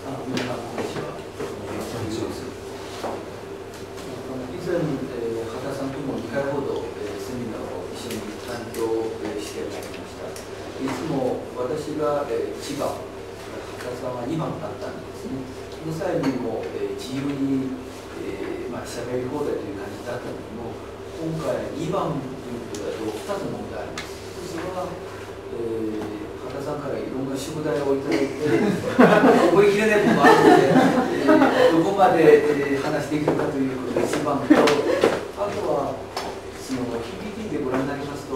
皆さん、こんにちは。以前、畑さんとも2回ほどセミナーを一緒に担当してまいりました。いつも私が1番、畑さんは2番だったんですね。その際にも自由に喋り放題という感じだったのにも、今回2番ということだと2つ問題あります。それは畑さんからいろんな宿題をいただいて覚えきれないこともあるので、どこまで話できるかということが一番と、あとはその PPT でご覧になりますと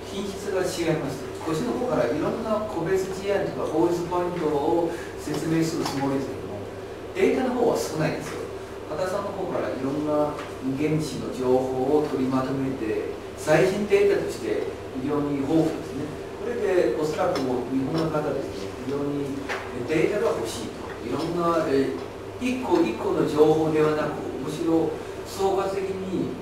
品質が違います。こっちの方からいろんな個別事案とか法律ポイントを説明するつもりですけども、データの方は少ないんですよ。畑さんの方からいろんな現地の情報を取りまとめて最新データとして非常に豊富ですね。これでおそらく日本の方ですね、非常にデータが欲しいと、いろんな一個一個の情報ではなく、むしろ総括的に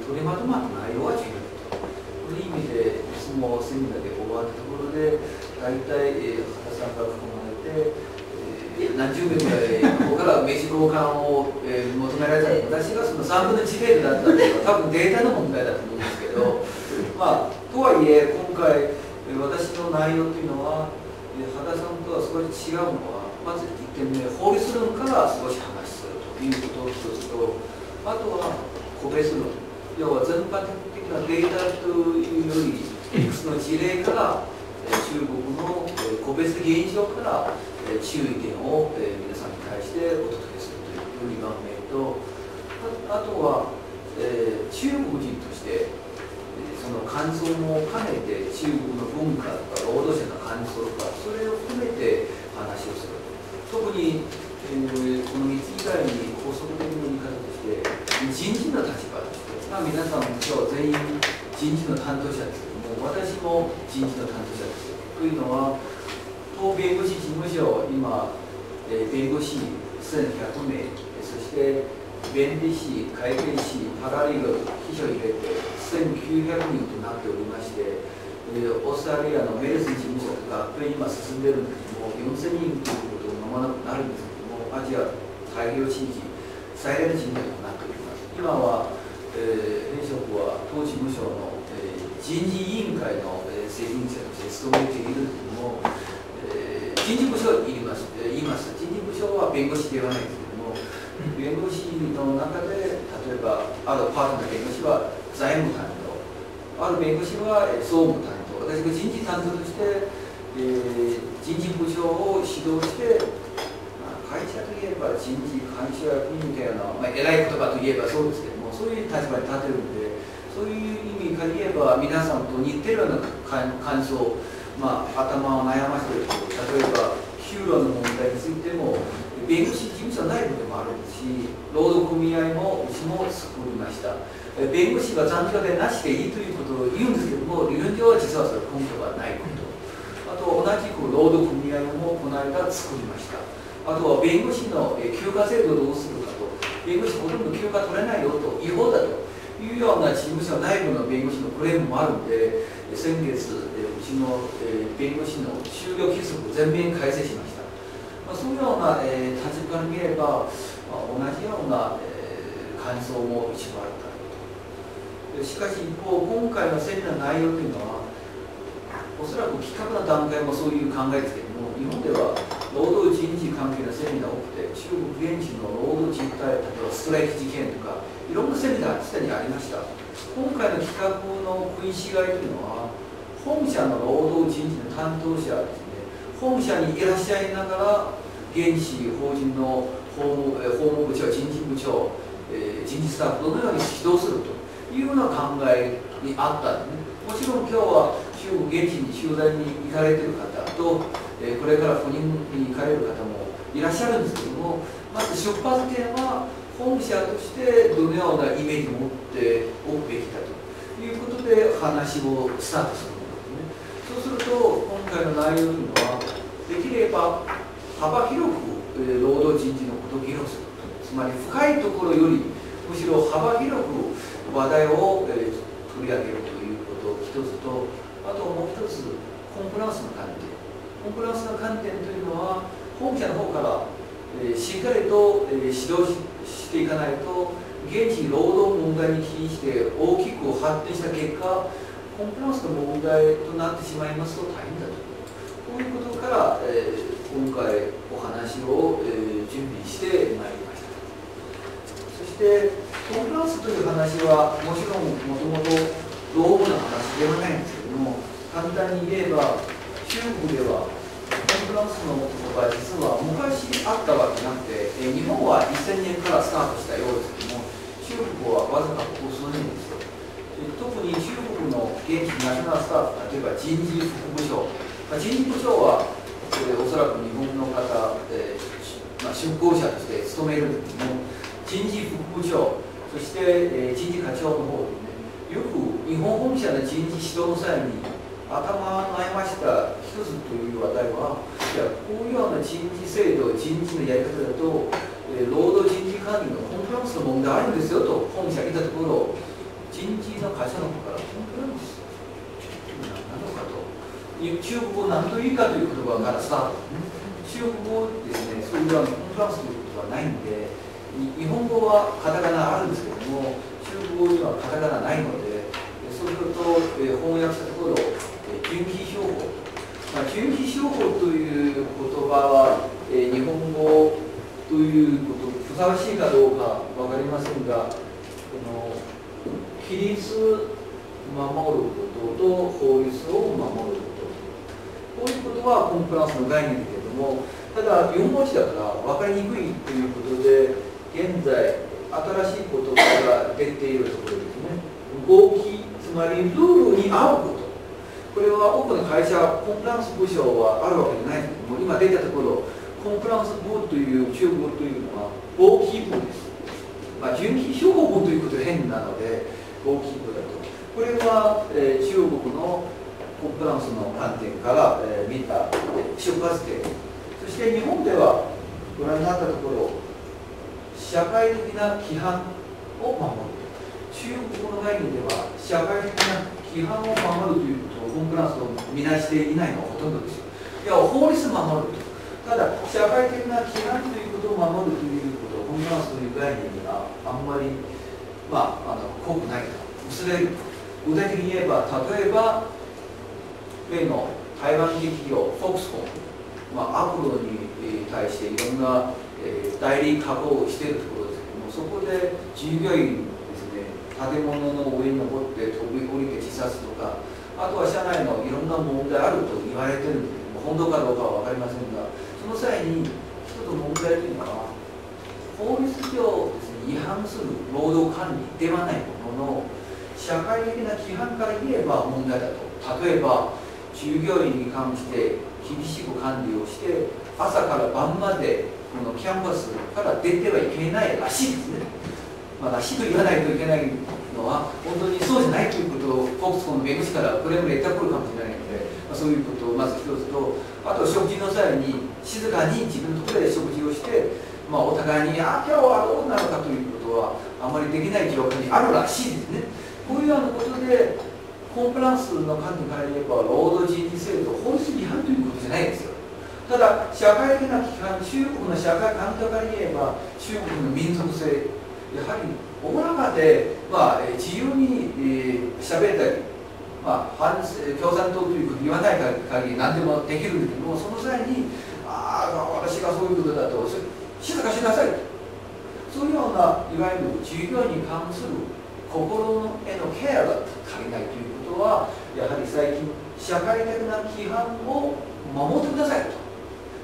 取りまとまった内容は重要と。こういう意味で、いつもセミナーで終わったところで、大体畑さんが含まれて、何十名ぐらいここから名刺交換を求められたの、私がその3分の1程度だったというのは、多分データの問題だと思うんですけど、とはいえ、今回、私の内容というのは、畑さんとは少し違うのは、まず1点目、法律論から少し話するということを一つと、あとは個別論、要は全般的なデータというより、いくつの事例から、中国の個別現象から注意点を皆さんに対してお届けするという2番目と、あとは中国人としてその感想も兼ねて中国の文化とか労働者の感想とかそれを含めて話をする。特にこの3つ以外に法則的な言い方として人事の立場として、皆さん今日は全員人事の担当者ですけども、私も人事の担当者です。というのは当弁護士事務所、今弁護士1100名、そして弁理士、会計士、パラリーガル、秘書入れて1900人となっておりまして、オーストラリアのメルス事務所とか合併今進んでるんですけども、4000人ということを間もなくなるんですけども、アジア太平洋地域最大の事務所となっております。今は、現職は当事務所の、人事委員会の、責任者として務めているけれども、人事部署言います。人事部署は弁護士ではないですけども、弁護士の中で、例えば、あるパートナー弁護士は財務担当、ある弁護士は総務担当、私が人事担当として、人事部署を指導して、会社といえば人事監視役員みたいな、偉い言葉といえばそうですけども、そういう立場に立てるので、そういう意味から言えば、皆さんと似てるような感想、頭を悩ませていると、例えば、給料の問題についても、弁護士事務所内部でもあるし、労働組合もうちも作りました。弁護士が残業でなしでいいということを言うんですけども、理論上は実はそれ根拠がないこと。あと、同じく労働組合もこの間作りました。あとは弁護士の休暇制度をどうするかと、弁護士ほとんど休暇取れないよと、違法だというような事務所内部の弁護士のクレームもあるので、先月、うちの弁護士の就業規則を全面改正しました。そういうような立場から見れば、同じような感想も一部あるかと。しかし一方、今回のセミナーの内容というのは、おそらく企画の段階もそういう考えですけれども、日本では労働人事関係のセミナーが多くて、中国現地の労働実態、例えばストライキ事件とか、いろんなセミナーがすでにありました。今回の企画の食い違いというのは、本社の労働人事の担当者はですね、本社にいらっしゃいながら、現地法人の法務部長、人事部長、人事スタッフをどのように指導するというような考えにあったんですね。もちろん今日は中国現地に取材に行かれている方と、これから赴任に行かれる方もいらっしゃるんですけども、まず出発点は本社としてどのようなイメージを持っておくべきだということで話をスタートするんですね。そうすると今回の内容というのはできれば幅広く労働人事のことを議論すること、つまり深いところよりむしろ幅広く話題を取り上げるということ一つと、あともう一つコンプライアンスの観点。コンプライアンスの観点というのは本社の方から、しっかりと、指導していかないと、現地労働問題に起因して大きく発展した結果、コンプライアンスの問題となってしまいますと大変だと。こういうことから、今回お話を、準備してまいりました。そしてコンプライアンスという話はもちろんもともと労務の話ではないんですけれども、簡単に言えば中国ではコンプライアンスのことが実は昔あったわけなくて、日本は2000年からスタートしたようですけども、中国はわずかここ数年ですよ。特に中国の現地ナショナルスタッフ、例えば人事副部長、人事部長は、おそらく日本の方、出向者として務めるんですけども、人事副部長、そして、人事課長の方でね、よく日本本社の人事指導の際に頭悩ました一つという話題は、いや、こういうような人事制度、人事のやり方だと、労働人事管理のコンプライアンスの問題あるんですよと本社にいたところ、人事の会社の方からコンプライアンスなのかと、中国語何というかという言葉からスタートですね。中国語ですね、そういうコンプライアンスということはないんで、日本語はカタカナあるんですけども、中国語にはカタカナないので、そうすると、翻訳したところ、準期商法、準期商法という言葉は、日本語ということふさわしいかどうか分かりませんが、規律守ることと法律を守ること、こういうことはコンプライアンスの概念だけれども、ただ4文字だから分かりにくいということで、現在新しい言葉が出ているところですね。合規、つまりルールに合うこと、これは多くの会社、コンプライアンス部署はあるわけじゃないんですけども、今出たところ、コンプライアンス部という中国語というのは合規部です。準期商法部ということで変なので、合規部だと。これは、中国のコンプライアンスの観点から、見た出発点。そして日本ではご覧になったところ、社会的な規範を守る。中国語の概念では社会的な規範を守るということをコンプライアンスと見なしていないのはほとんどですよ。いや、法律守ると。ただ、社会的な規範ということを守るということをコンプライアンスという概念にはあんまり、濃くないと。薄れる。具体的に言えば、例えば、例の台湾企業、フォックスコン、アップルに対していろんな代理加工をしているところですけども、そこで従業員ですね、建物の上に登って飛び降りて自殺とか、あとは社内のいろんな問題あると言われてるんですけども、本当かどうかは分かりませんが、その際に一つ問題というのは、法律上ですね、違反する労働管理ではないものの、社会的な規範から言えば問題だと。例えば、従業員に関して厳しく管理をして、朝から晩までこのキャンパスから出てはいけないらしいですね。らしいと言わないといけないのは、本当にそうじゃないということを、フォックスコンの弁護士からクレームが得たくるかもしれないので、そういうことをまず一つと、あと食事の際に静かに自分のところで食事をして、お互いに、今日はどうなのかということは、あまりできない状況にあるらしいですね。こういうようなことで、コンプライアンスの観点から言えば、労働人事制度、法律違反ということじゃないですよ。ただ、社会的な規範、中国の社会観点から言えば、中国の民族性、やはりおおらかで、自由に喋ったり、共産党ということを言わない限り何でもできるんだけども、その際に、私がそういうことだと、静かしなさいと。そういうような、いわゆる従業員に関する心へのケアが足りないということは、やはり最近、社会的な規範を守ってくださいと。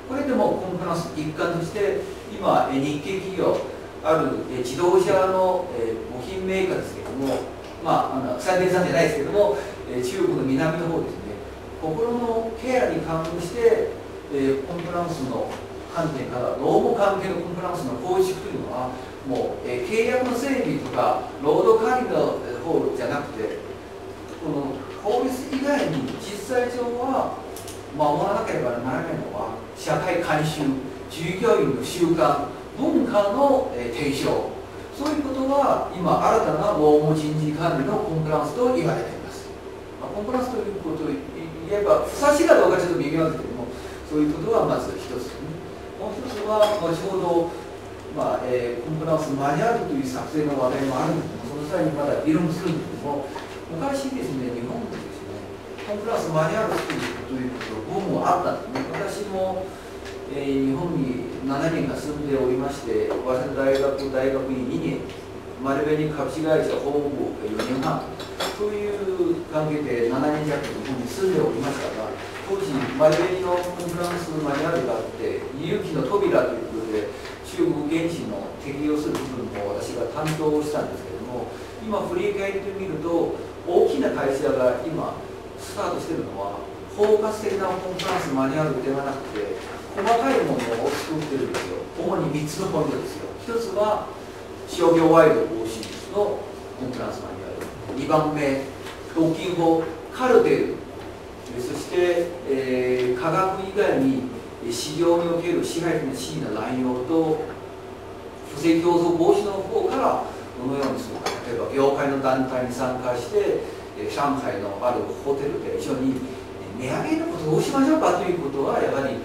これでもコンプライアンス一環として、今、日系企業、ある自動車の部品メーカーですけれども、三電さんじゃないですけれども、中国の南の方ですね、心のケアに関して、コンプライアンスの観点から、労務関係のコンプライアンスの構築というのは、もう、契約の整備とか、労働管理の方じゃなくて、この法律以外に実際上は守らなければならないのは、社会慣習、従業員の習慣、文化の提唱、そういうことは今新たな労務人事管理のコンプライアンスと言われています。コンプライアンスということを言えばふさわしいかどうかちょっと微妙ですけれども、そういうことはまず一つ。は後ほど、コンプライアンスマニュアルという作成の話題もあるんですけど、その際にまだ議論するんですけども、昔ですね、日本でですね、コンプライアンスマニュアル作るということブームがあったんですね。私も、日本に7年が住んでおりまして、早稲田大学院2年、丸紅株式会社法務部4年半という関係で7年弱日本に住んでおりましたが、当時、丸紅のコンプライアンスマニュアルがあって、勇気の扉ということで、中国原資の適用する部分も私が担当したんですけれども、今振り返ってみると、大きな会社が今スタートしているのは、包括的なコンプライアンスマニュアルではなくて、細かいものを作ってるんですよ。主に3つのポイントですよ。1つは商業賄賂防止のコンプライアンスマニュアル、2番目、独禁法、カルテル、そして、科学以外に市場における支配的な地位の乱用と不正競争防止の方からどのようにするか、例えば業界の団体に参加して上海のあるホテルで一緒に値上げのことをどうしましょうかということはやはり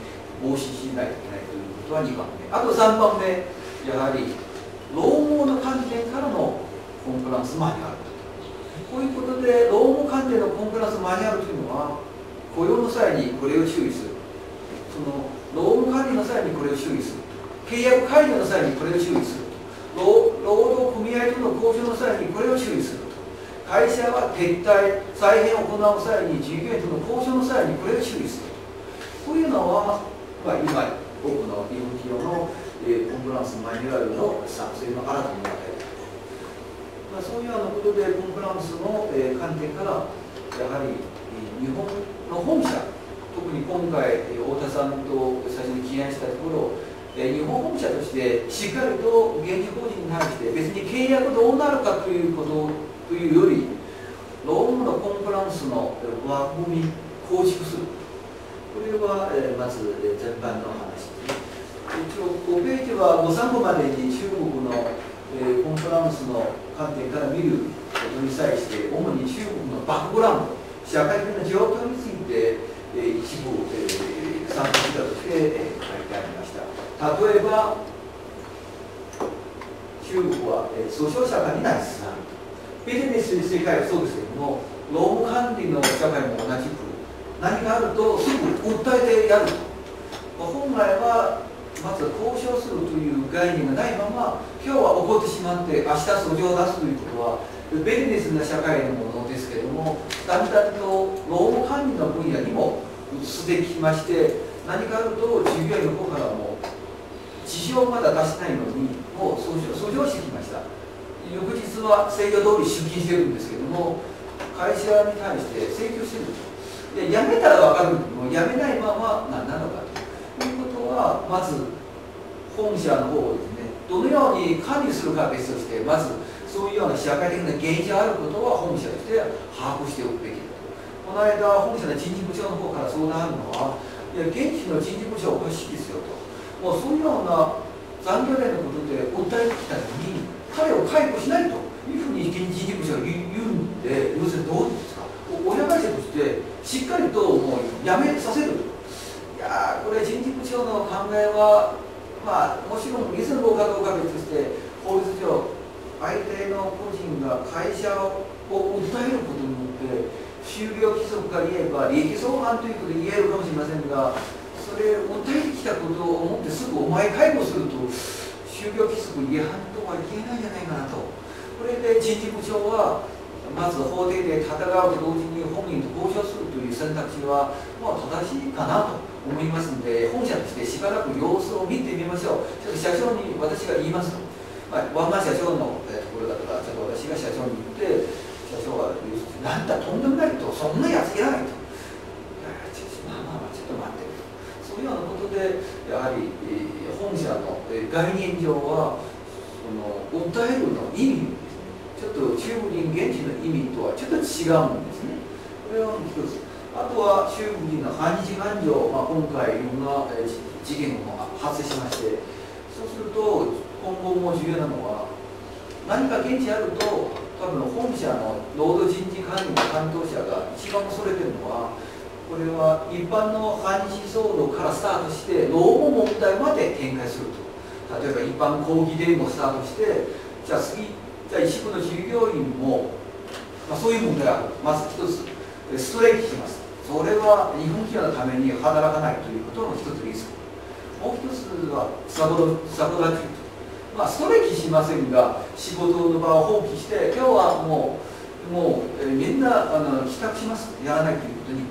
防止しないといけないということは2番目、あと3番目、やはり労務の観点からのコンプライアンスマニュアル、こういうことで労務関係のコンプライアンスマニュアルというのは雇用の際にこれを注意する、その労務管理の際にこれを注意する、契約解除の際にこれを注意する、労働組合との交渉の際にこれを注意する、会社は撤退再編を行う際に従業員との交渉の際にこれを注意するというのは、今多くの日本企業のコンプライアンスマニュアルの作成の新たな問題、そういうようなことでコンプライアンスの観点からやはり日本の本社、特に今回太田さんと最初に起案したところ、日本本社としてしっかりと現地法人に対して別に契約どうなるかということというより、労務のコンプライアンスの枠組み構築する、これはまず全般の話ですね。一応5ページはご参考までに中国のコンプライアンスの観点から見ることに際して主に中国のバックグラウンド、社会的な状況について一部参考資料として書いてありました。例えば中国は訴訟社会になりつつある、ビジネス世界はそうですけれども、労務管理の社会も同じく何かあるとすぐ訴えてやると、本来はまず交渉するという概念がないまま今日は起こってしまって明日訴状を出すということはビジネスな社会のものですけれども、だんだんと労務管理の分野にも移ってきまして、何かあると従業員の方からも事情をまだ出してないのにもう訴状してきました、翌日は制度通り出勤してるんですけども、会社に対して請求してると、辞めたら分かるけども辞めないまま何なのかということは、まず本社の方をですね、どのように管理するかは別として、まずそういうような社会的な原因があることは本社として把握しておくべきだと。この間本社の人事部長の方から相談あるのは、いや現地の人事部長おかしいですよと、もうそういうような残業例のことで訴えてきたのに彼を解雇しないというふうに人事部長が言うんで、要するにどうですか、親会社としてしっかりともう辞めさせると。いやこれ人事部長の考えはもちろんリズムかどうか別として法律上相手の個人が会社を訴えることによって就業規則から言えば利益相反ということで言えるかもしれませんが、それを訴えてきたことを思ってすぐお前解雇すると就業規則違反とは言えないんじゃないかなと。これで人事部長はまず法廷で戦うと同時に本人と交渉するという選択肢は正しいかなと思いますので、本社としてしばらく様子を見てみましょう。ちょっと社長に私が言いますと、ワンマン社長のところだからちょっと私が社長に言って、社長が言うと、なんだとんでもないと、そんなやついらないと、ちょっと待ってと、そういうようなことでやはり本社の概念上はその訴えるの意味ちょっと中国人現地の意味とはちょっと違うんですね。これは一つ。あとは中国人の反日感情、今回いろんな事件も発生しまして、そうすると今後も重要なのは、何か現地あると多分本社の労働人事管理の担当者が一番恐れてるのは、これは一般の反日騒動からスタートして労務問題までで展開すると。例えば一般講義でもスタートして、じゃあ一部の従業員も、そういう問題がある。まず一つ、ストライキします。それは日本企業のために働かないということの一つリスク。もう一つはサボラティブ。ストライキしませんが、仕事の場を放棄して、今日はもうみんな帰宅します。やらないということに。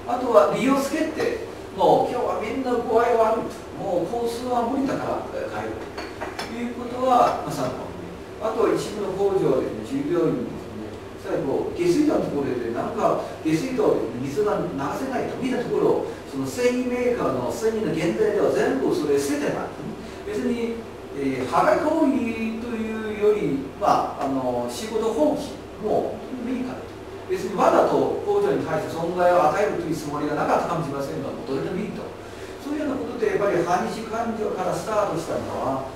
あとは理由をつけて、もう今日はみんな具合悪いと。もうコースは無理だから帰るということは、参考に。あとは一部の工場で、従業員ですね、最後、下水道のところで、なんか下水道で水が流せないと見たところ、その繊維メーカーの繊維の原材料は全部それ捨ててない。別に、破壊行為というより、仕事放棄もいいからと。別にわざと工場に対して損害を与えるというつもりがなかったかもしれませんが、どれでもいいと。そういうようなことで、やっぱり反日感情からスタートしたのは、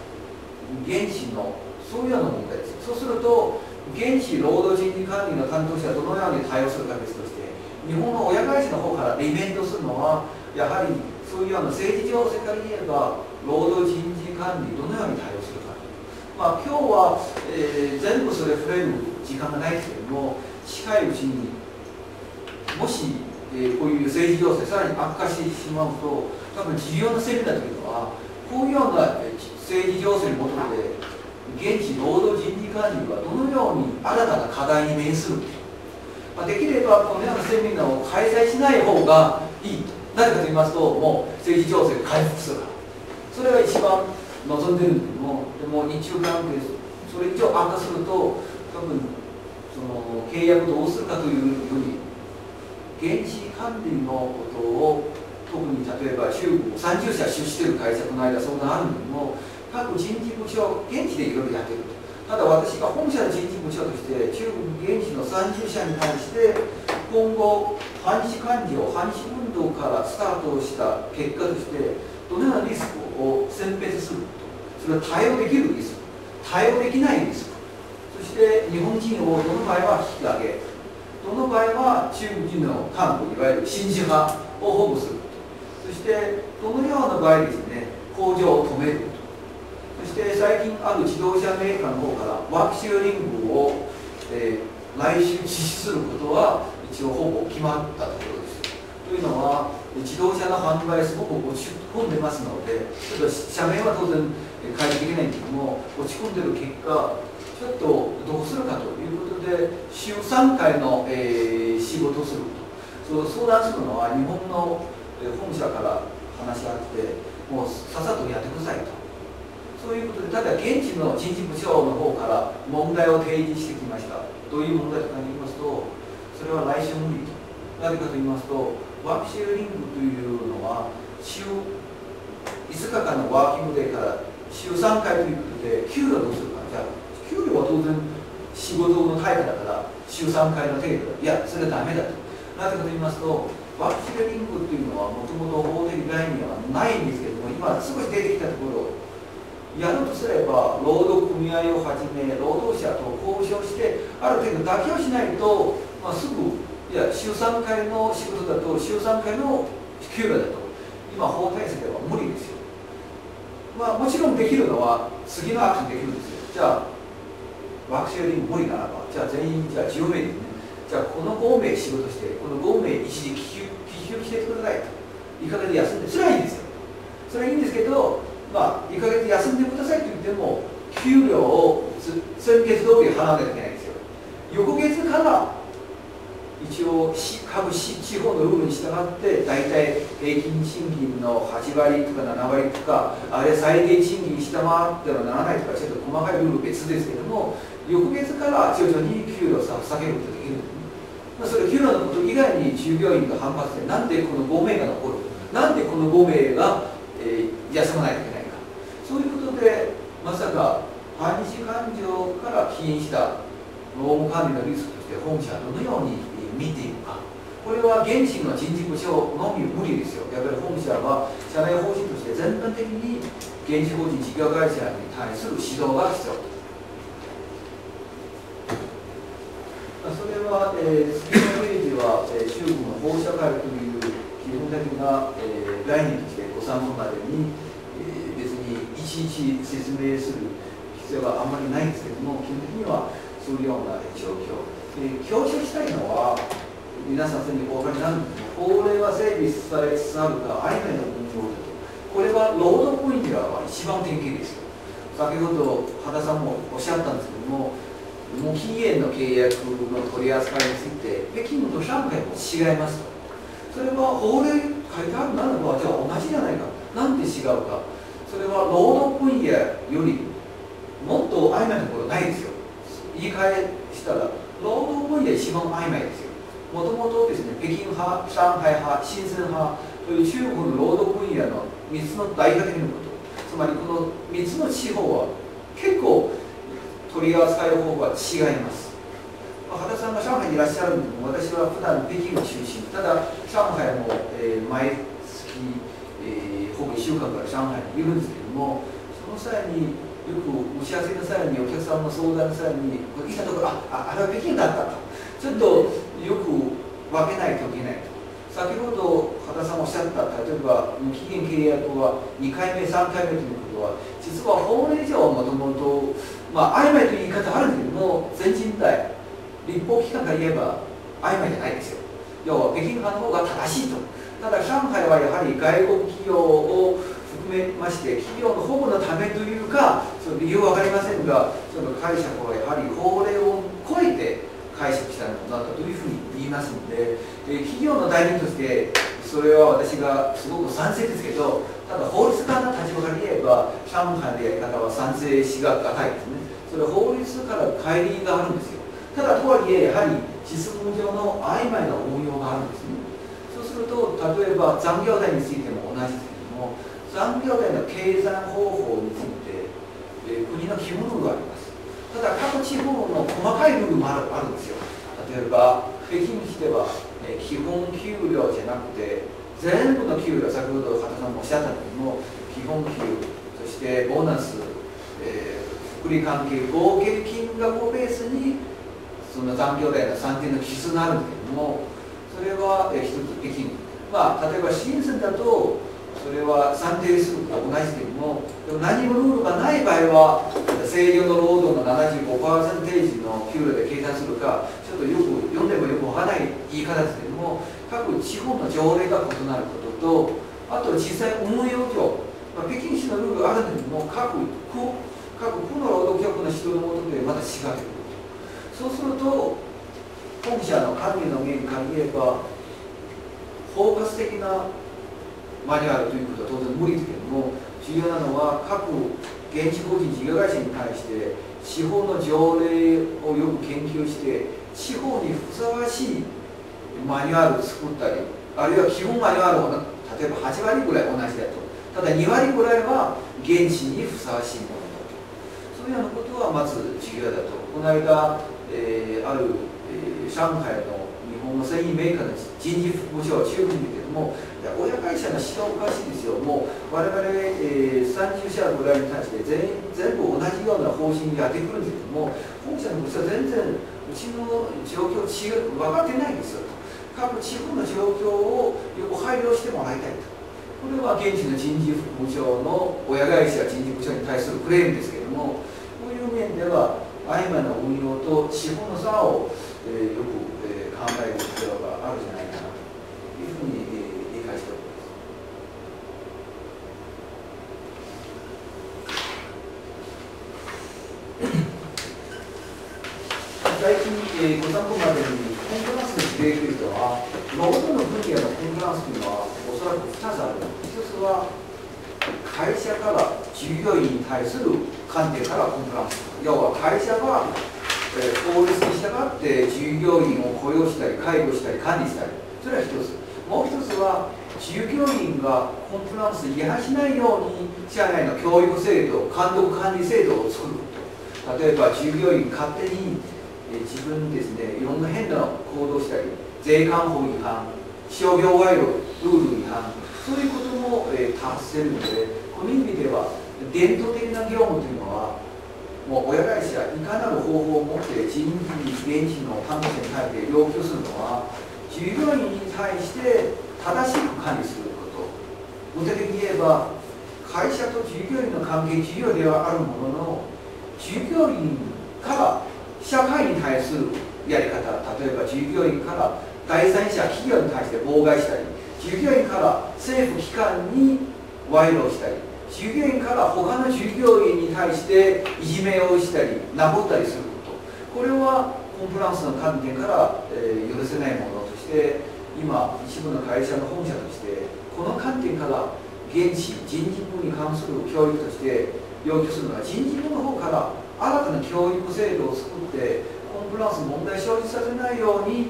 原子のそういうような問題です。そうすると、原子労働人事管理の担当者はどのように対応するか別として、日本の親会社の方からイベントするのは、やはりそういうような政治情勢から言えば、労働人事管理、どのように対応するか。今日は、全部それ触れる時間がないですけれども、近いうちにもし、こういう政治情勢さらに悪化してしまうと、多分重要なセミナーというのは、こういうような政治情勢に基づいて、現地労働人事管理はどのように新たな課題に面するか、できればこのようなセミナーを開催しない方がいい。なぜかと言いますと、もう政治情勢が回復するから。それが一番望んでるんですけども、でも日中関係、それ以上悪化すると、多分その契約どうするかというより、現地管理のことを、特に例えば中国30社出資している会社、この間相談あるのにも、各人事部長、現地でいろいろやってると。ただ私が本社の人事部長として、中国現地の30社に対して、今後、反日感情、反日運動からスタートした結果として、どのようなリスクを選別すると。それは対応できるリスク、対応できないリスク。そして日本人をどの場合は引き上げ、どの場合は中国人の幹部、いわゆる親日派を保護すること。そしてどのような場合ですね、工場を止めること。そして最近ある自動車メーカーの方からワークシューリングを、来週実施することは一応ほぼ決まったところです。というのは自動車の販売すごく落ち込んでますので、ちょっと社名は当然変えていけないんですけども、落ち込んでる結果、ちょっとどうするかということで、週3回の、仕事をすること、相談するのは日本の本社から話し合って、もうさっさとやってくださいと。そういうことで、ただ現地の人事部長の方から問題を提示してきました。どういう問題とかに言いますと、それは来週無理と。なぜかと言いますと、ワークシェアリングというのは、週5日間のワーキングデーから週3回ということで、給料どうするか。じゃあ、給料は当然仕事の対価だから、週3回の程度だ。いや、それはダメだと。なぜかと言いますと、ワークシェアリングというのは、もともと法的概念はないんですけども、今少し出てきたところ、やるとすれば、労働組合をはじめ、労働者と交渉して、ある程度妥協しないと、すぐ、いや、週3回の仕事だと、週3回の給料だと、今、法体制では無理ですよ。もちろんできるのは、次のアクションできるんですよ。じゃあ、ワークシェアリング無理ならば、じゃあ全員、じゃあ10名ですね。じゃあ、この5名仕事して、この5名一時帰休してくださいと。1ヶ月休んで、それはいいんですよ。それはいいんですけど、1ヶ月休んでくださいと言っても、給料を先月通り払わなきゃいけないんですよ。翌月から一応各地方のルールに従って大体平均賃金の8割とか7割とか、あれ最低賃金下回ってはならないとか、ちょっと細かいルール別ですけども、翌月から徐々に給料を下げることができるんですね。それ給料のこと以外に従業員が反発して、なんでこの5名が残る、なんでこの5名が、休まないといけないか。そういうことで、まさか反日感情から起因した労務管理のリスクとして本社はどのように見ていくか。これは現地の人事部長のみ無理ですよ。やっぱり本社は社内方針として全般的に現地法人事業会社に対する指導が必要。それは、次のページは、中国の放射界という基本的な、概念としてご参考までに、別ちいち説明する必要があんまりないんですけども、基本的にはそういうような状況。強調したいのは、皆さんすでにお分かりになるんですけど、法令は整備されつつあるが、曖昧な運用だと。これは労働ポイントが一番典型ですよ。先ほど羽田さんもおっしゃったんですけども、無期限の契約の取り扱いについて、北京と上海も違いますと。それは法令書いてあるならば、じゃあ同じじゃないか。なんで違うか。それは労働分野よりもっと曖昧なところないですよ。言い換えしたら、労働分野一番曖昧ですよ。もともとですね、北京派、上海派、深セン派という中国の労働分野の3つの大学的なこと、つまりこの3つの地方は結構取り扱い方法は違います。羽田さんが上海にいらっしゃるのも、私は普段北京を中心、ただ上海も、毎月、ほぼ1週間から上海にいるんですけども、その際によく打ち合わせの際にお客さんの相談の際にこれ来たところ、あれは北京だったと、ちょっとよく分けないといけないと。先ほど羽田さんおっしゃった、例えば無期限契約は2回目、3回目ということは、実は法令上はもともと曖昧という言い方あるんですけども、全人代、立法機関から言えば曖昧じゃないですよ。要は北京派の方が正しいと。ただ上海はやはり外国企業を含めまして、企業の保護のためというか、その理由は分かりませんが、その解釈はやはり法令を超えて解釈したものだったというふうに言いますので、企業の代理人としてそれは私がすごく賛成ですけど、ただ法律家の立場から言えば上海のやり方は賛成しがたいですね。それは法律から乖離があるんですよ。ただとはいえやはり実務上の曖昧な応用があるんですね。そうすると例えば残業代についても同じですけども、残業代の計算方法について、国の基本ルールがあります。ただ各地方の細かいルールもあるんですよ。例えば北京市では、基本給料じゃなくて全部の給料、先ほど羽田さんもおっしゃったんだけども、基本給、そしてボーナス、福利関係合計金額をベースにその残業代の算定の基準があるんだけども、それは一つ北京、例えば深センだとそれは算定することは同じですけども、でも何もルールがない場合は制御の労働の 75% の給料で計算するか、ちょっとよく読んでもよくわからない言い方ですけども、各地方の条例が異なることと、あと実際運用上、北京市のルールがあるんだけども、各区の労働局の指導のもとでまた違うということ。そうすると本社の管理の面から言えば包括的なマニュアルということは当然無理ですけれども、重要なのは各現地法人事業会社に対して地方の条例をよく研究して地方にふさわしいマニュアルを作ったり、あるいは基本マニュアルを例えば8割ぐらい同じだと、ただ2割ぐらいは現地にふさわしいものだと、そういうようなことはまず重要だと。この間、ある、上海の日本の繊維メーカーの人事副部長、中国にいるけども、親会社の指導おかしいですよ。もう我々、30社ぐらいに対して全部同じような方針でやってくるんですけども、本社の部署は全然うちの状況分かってないんですよ。各地方の状況をよく配慮してもらいたいと。これは現地の人事副部長の親会社人事部長に対するクレームですけれども、こういう面では曖昧な運用と地方の差を、よく、考える必要があるんじゃないかなというふうに、理解しております。最近、ご参考までにコンプライアンスの事例というのは、労働の分野のコンプライアンスというのはおそらく2つある。1つは会社から従業員に対する観点からコンプライアンス、要は会社が法律に従って従業員を雇用したり介護したり管理したり、それは一つ。もう一つは従業員がコンプライアンス違反しないように社内の教育制度、監督管理制度を作ること。例えば従業員勝手に自分ですね、いろんな変な行動したり、税関法違反、商業賄賂ルール違反、そういうことも達せるので、この意味では伝統的な業務というのはもう親会社いかなる方法を持って人事現地の担当者に対して要求するのは、従業員に対して正しく管理すること。具体的に言えば会社と従業員の関係重要ではあるものの、従業員から社会に対するやり方、例えば従業員から第三者企業に対して妨害したり、従業員から政府機関に賄賂したり、従業員から他の従業員に対していじめをしたりなぼったりすること、これはコンプライアンスの観点から、許せないものとして、今一部の会社の本社としてこの観点から現地人事部に関する教育として要求するのは、人事部の方から新たな教育制度を作ってコンプライアンス問題を生じさせないように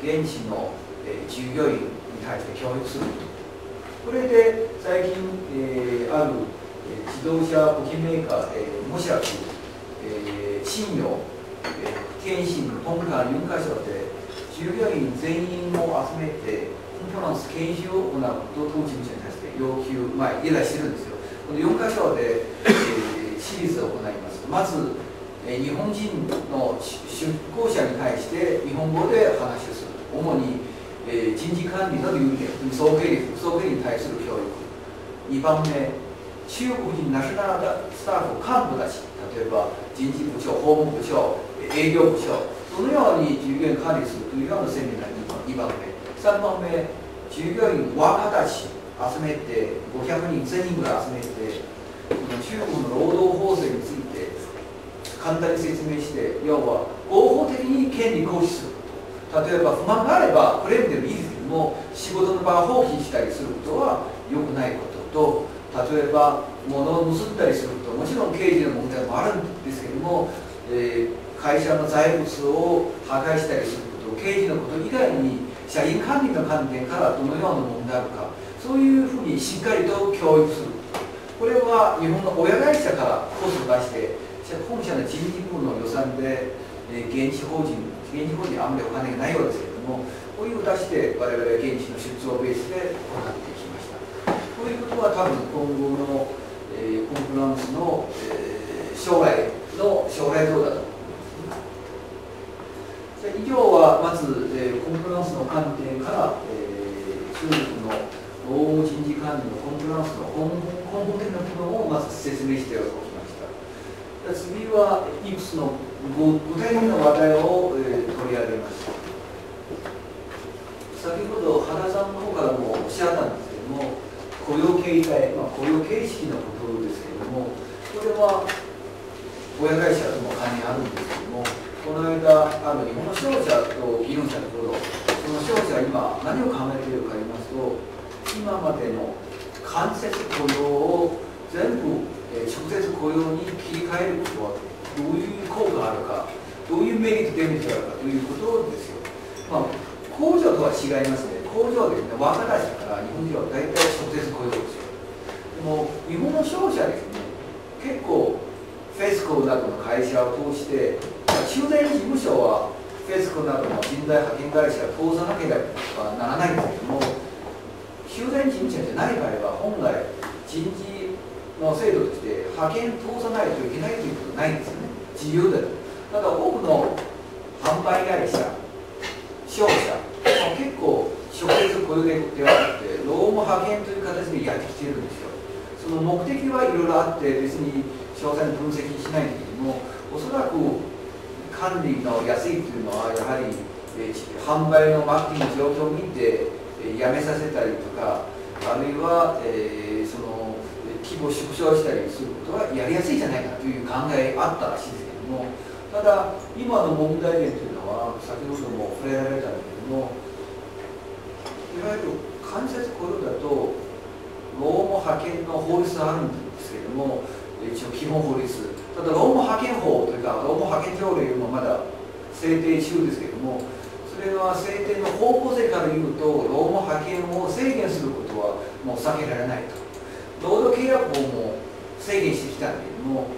現地の、従業員に対して教育すること。これで最近、ある、自動車部品メーカー、モシャク、信用、天津、香港、4カ所で従業員全員を集めてコンプライアンス研修を行うと当事務所に対して要求、依頼してるんですよ。この4カ所で、シリーズを行います。まず、日本人の出向者に対して日本語で話をする。主に、人事管理の流儀、総経理に対する教育。2番目、中国人ナショナルスタッフ幹部たち、例えば人事部長、法務部長、営業部長、どのように従業員管理するというようなセミナー2番目。3番目、従業員若たち集めて、500人、1000人ぐらい集めて、中国の労働法制について簡単に説明して、要は合法的に権利行使すること。例えば不満があればクレームでもいいですけども、仕事の場を放棄したりすることは良くないことと、例えば物を盗んだりすること、もちろん刑事の問題もあるんですけども、会社の財物を破壊したりすること、刑事のこと以外に社員管理の観点からどのような問題あるか、そういうふうにしっかりと教育する。これは日本の親会社からコストを出して、本社の人事部の予算で、現地法人あんまりお金がないようですけれども、こういうのを出して我々は現地の出張ベースで行ってきました。こういうことは多分今後の、コンプライアンスの、将来像だと思います。以上はまず、コンプライアンスの観点から、中国の労務人事管理のコンプライアンスの根本的な部分をまず説明しておきました。次はいくつの具体的な話題を、取り上げます。先ほど原さんの方からもおっしゃったんですけれども、雇用形態、雇用形式のことですけれども、これは親会社とも関連あるんですけれども、この間日本の商社と議論したところ、その商社は今何を考えているかと言いますと、今までの間接雇用を全部、直接雇用に切り替えることはどういう効果があるか、どういうメリット、デメリットがあるかということですよ。工場とは違いますね。工場で、若たちから日本人は大体直接雇用ですよ。でも日本の商社ですね、結構フェスコなどの会社を通して、駐在事務所はフェスコなどの人材派遣会社を通さなければならないんですけども、駐在事務所じゃない場合は本来人事の制度として派遣通さないといけないということはないんですよね。自由だと。ただ多くの販売会社、商社、結構直接雇用ではなくて労務派遣という形でやってきているんですよ。その目的はいろいろあって別に詳細に分析しないんだけども、おそらく管理の安いというのはやはり、販売のマーケティングの状況を見て、やめさせたりとか、あるいは、その規模を縮小したりすることはやりやすいじゃないかという考えあったらしいですけども、ただ今の問題点というのは先ほども触れられたんだけども、いわゆる間接雇用だと労務派遣の法律があるんですけれども、一応基本法律、ただ労務派遣法というか労務派遣条例もまだ制定中ですけれども、それは制定の方向性から言うと労務派遣を制限することはもう避けられないと。労働契約法も制限してきたんだけども、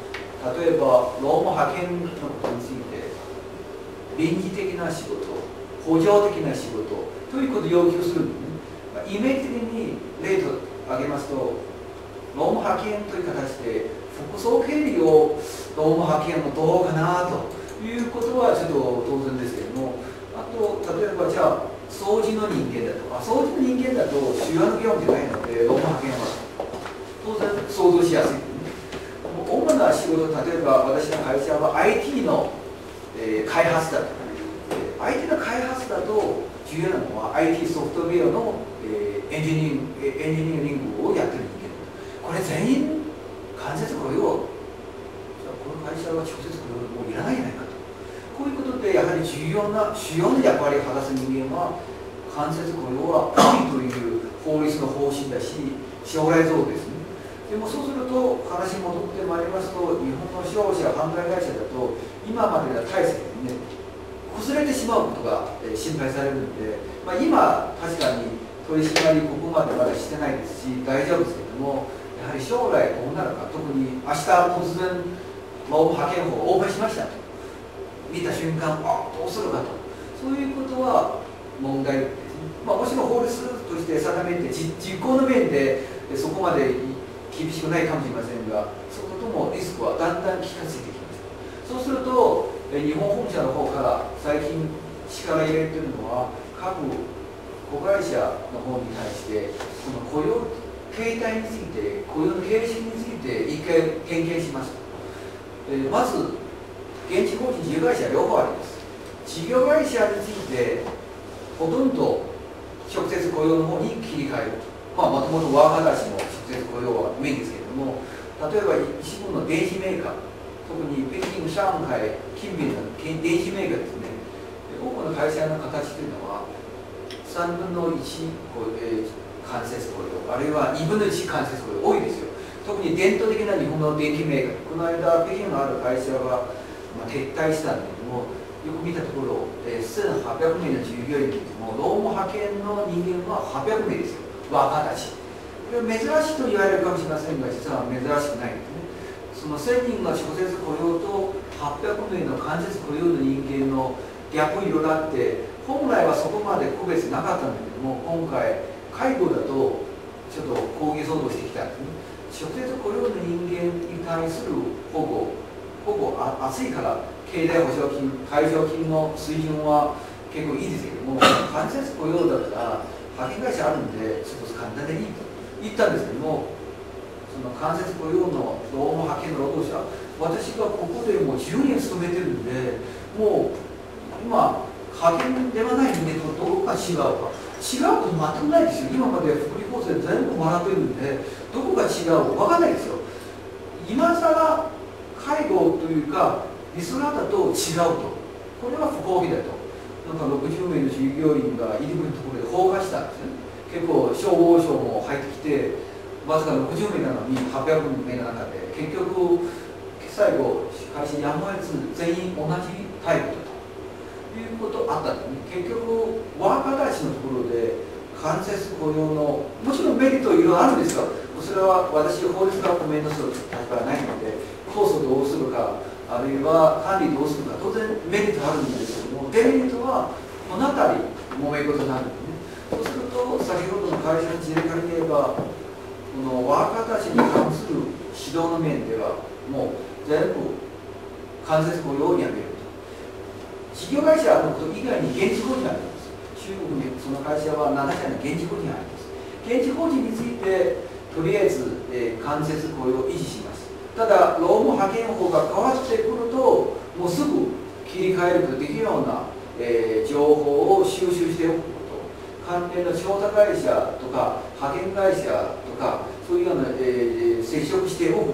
例えば労務派遣のことについて臨時的な仕事、補助的な仕事ということを要求するのに、イメージ的に例と挙げますと、労務派遣という形で複層経理を労務派遣もどうかなということはちょっと当然ですけれども、あと例えばじゃあ掃除の人間だと、掃除の人間だと主要な業務じゃないので労務派遣は当然想像しやすい。主な仕事、例えば私の会社は IT の、開発だと。IT の開発だと重要なのは IT ソフトウェアの、エンジニアリングをやってる人間。これ全員間接雇用、この会社は直接雇用もういらないんじゃないかと。こういうことでやはり主要な役割を果たす人間は間接雇用は多いという法律の方針だし、将来像ですね。でもそうすると話に戻ってまいりますと、日本の商社販売会社だと今までの体制でね崩れてしまうことが心配されるので、今確かに取り締まりここまでまだしてないですし大丈夫ですけども、やはり将来どうなるか、特に明日突然労務派遣法をオープンしましたと見た瞬間、どうするかと、そういうことは問題ですね。もちろん法律として定めて実行の面でそこまで厳しくないかもしれませんが、そこともリスクはだんだん近づいてきます。そうすると日本本社の方から最近力入れているのは、各子会社の方に対してこの雇用形態について、雇用の形式について一回点検します。まず現地法人事業会社両方あります。事業会社についてほとんど直接雇用の方に切り替える。もともとワーカーたちの直接雇用はメインですけれども、例えば一部の電子メーカー、特に北京、上海近隣の電子メーカーですね、多くの会社の形というのは3分の1、間接雇用、あるいは2分の1間接雇用多いですよ。特に伝統的な日本の電機メーカー、この間北京のある会社は、撤退したんだけども、よく見たところ、1800名の従業員でも労務派遣の人間は800名ですよ、ワーカーたち。これは珍しいと言われるかもしれませんが、実は珍しくないですね。その1000人が直接雇用と800名の間接雇用の人間のギャップいろいろあって、本来はそこまで区別なかったんだけども、今回介護だとちょっと抗議騒動してきたんですね。直接雇用の人間に対する保護厚いから経済保障金、退職金の水準は結構いいですけども、間接雇用だったら派遣会社あるんでちょっと簡単でいいと言ったんですけども、その間接雇用の労務派遣の労働者、私がここでもう10年勤めてるんで、もう今派遣ではない人間とどこが違うか、違うこと全くないですよ。今まで福利厚生全部もらってるんで、どこが違うか分かんないですよ。今更介護というかリスナーだと違うと、これは不公平だと。なんか60名の従業員が入り口のところで放火したんですね。結構消防署も入ってきて、わずか60名なのに800名の中で、結局最後会社やむを得ず全員同じタイプだということあったんですね。結局ワーカーたちのところで間接雇用のもちろんメリットいろいろあるんですよ。それは私法律がコメントする立場はないので、控訴どうするか、あるいは管理どうするか、当然メリットあるんですけども、デメリットはこの辺り揉め事になるんですね。そうすると先ほどの会社の事例から言えば、このワーカーたちに関する指導の面ではもう全部間接雇用をやめると。事業会社のこと以外に現地法人があります。中国にその会社は7社の現地法人があります。現地法人についてとりあえず、間接雇用を維持します。ただ労務派遣法が変わってくると、もうすぐ切り替えることができるような、情報を収集しておくこと、関連の調査会社とか派遣会社とかそういうような、接触しておくこ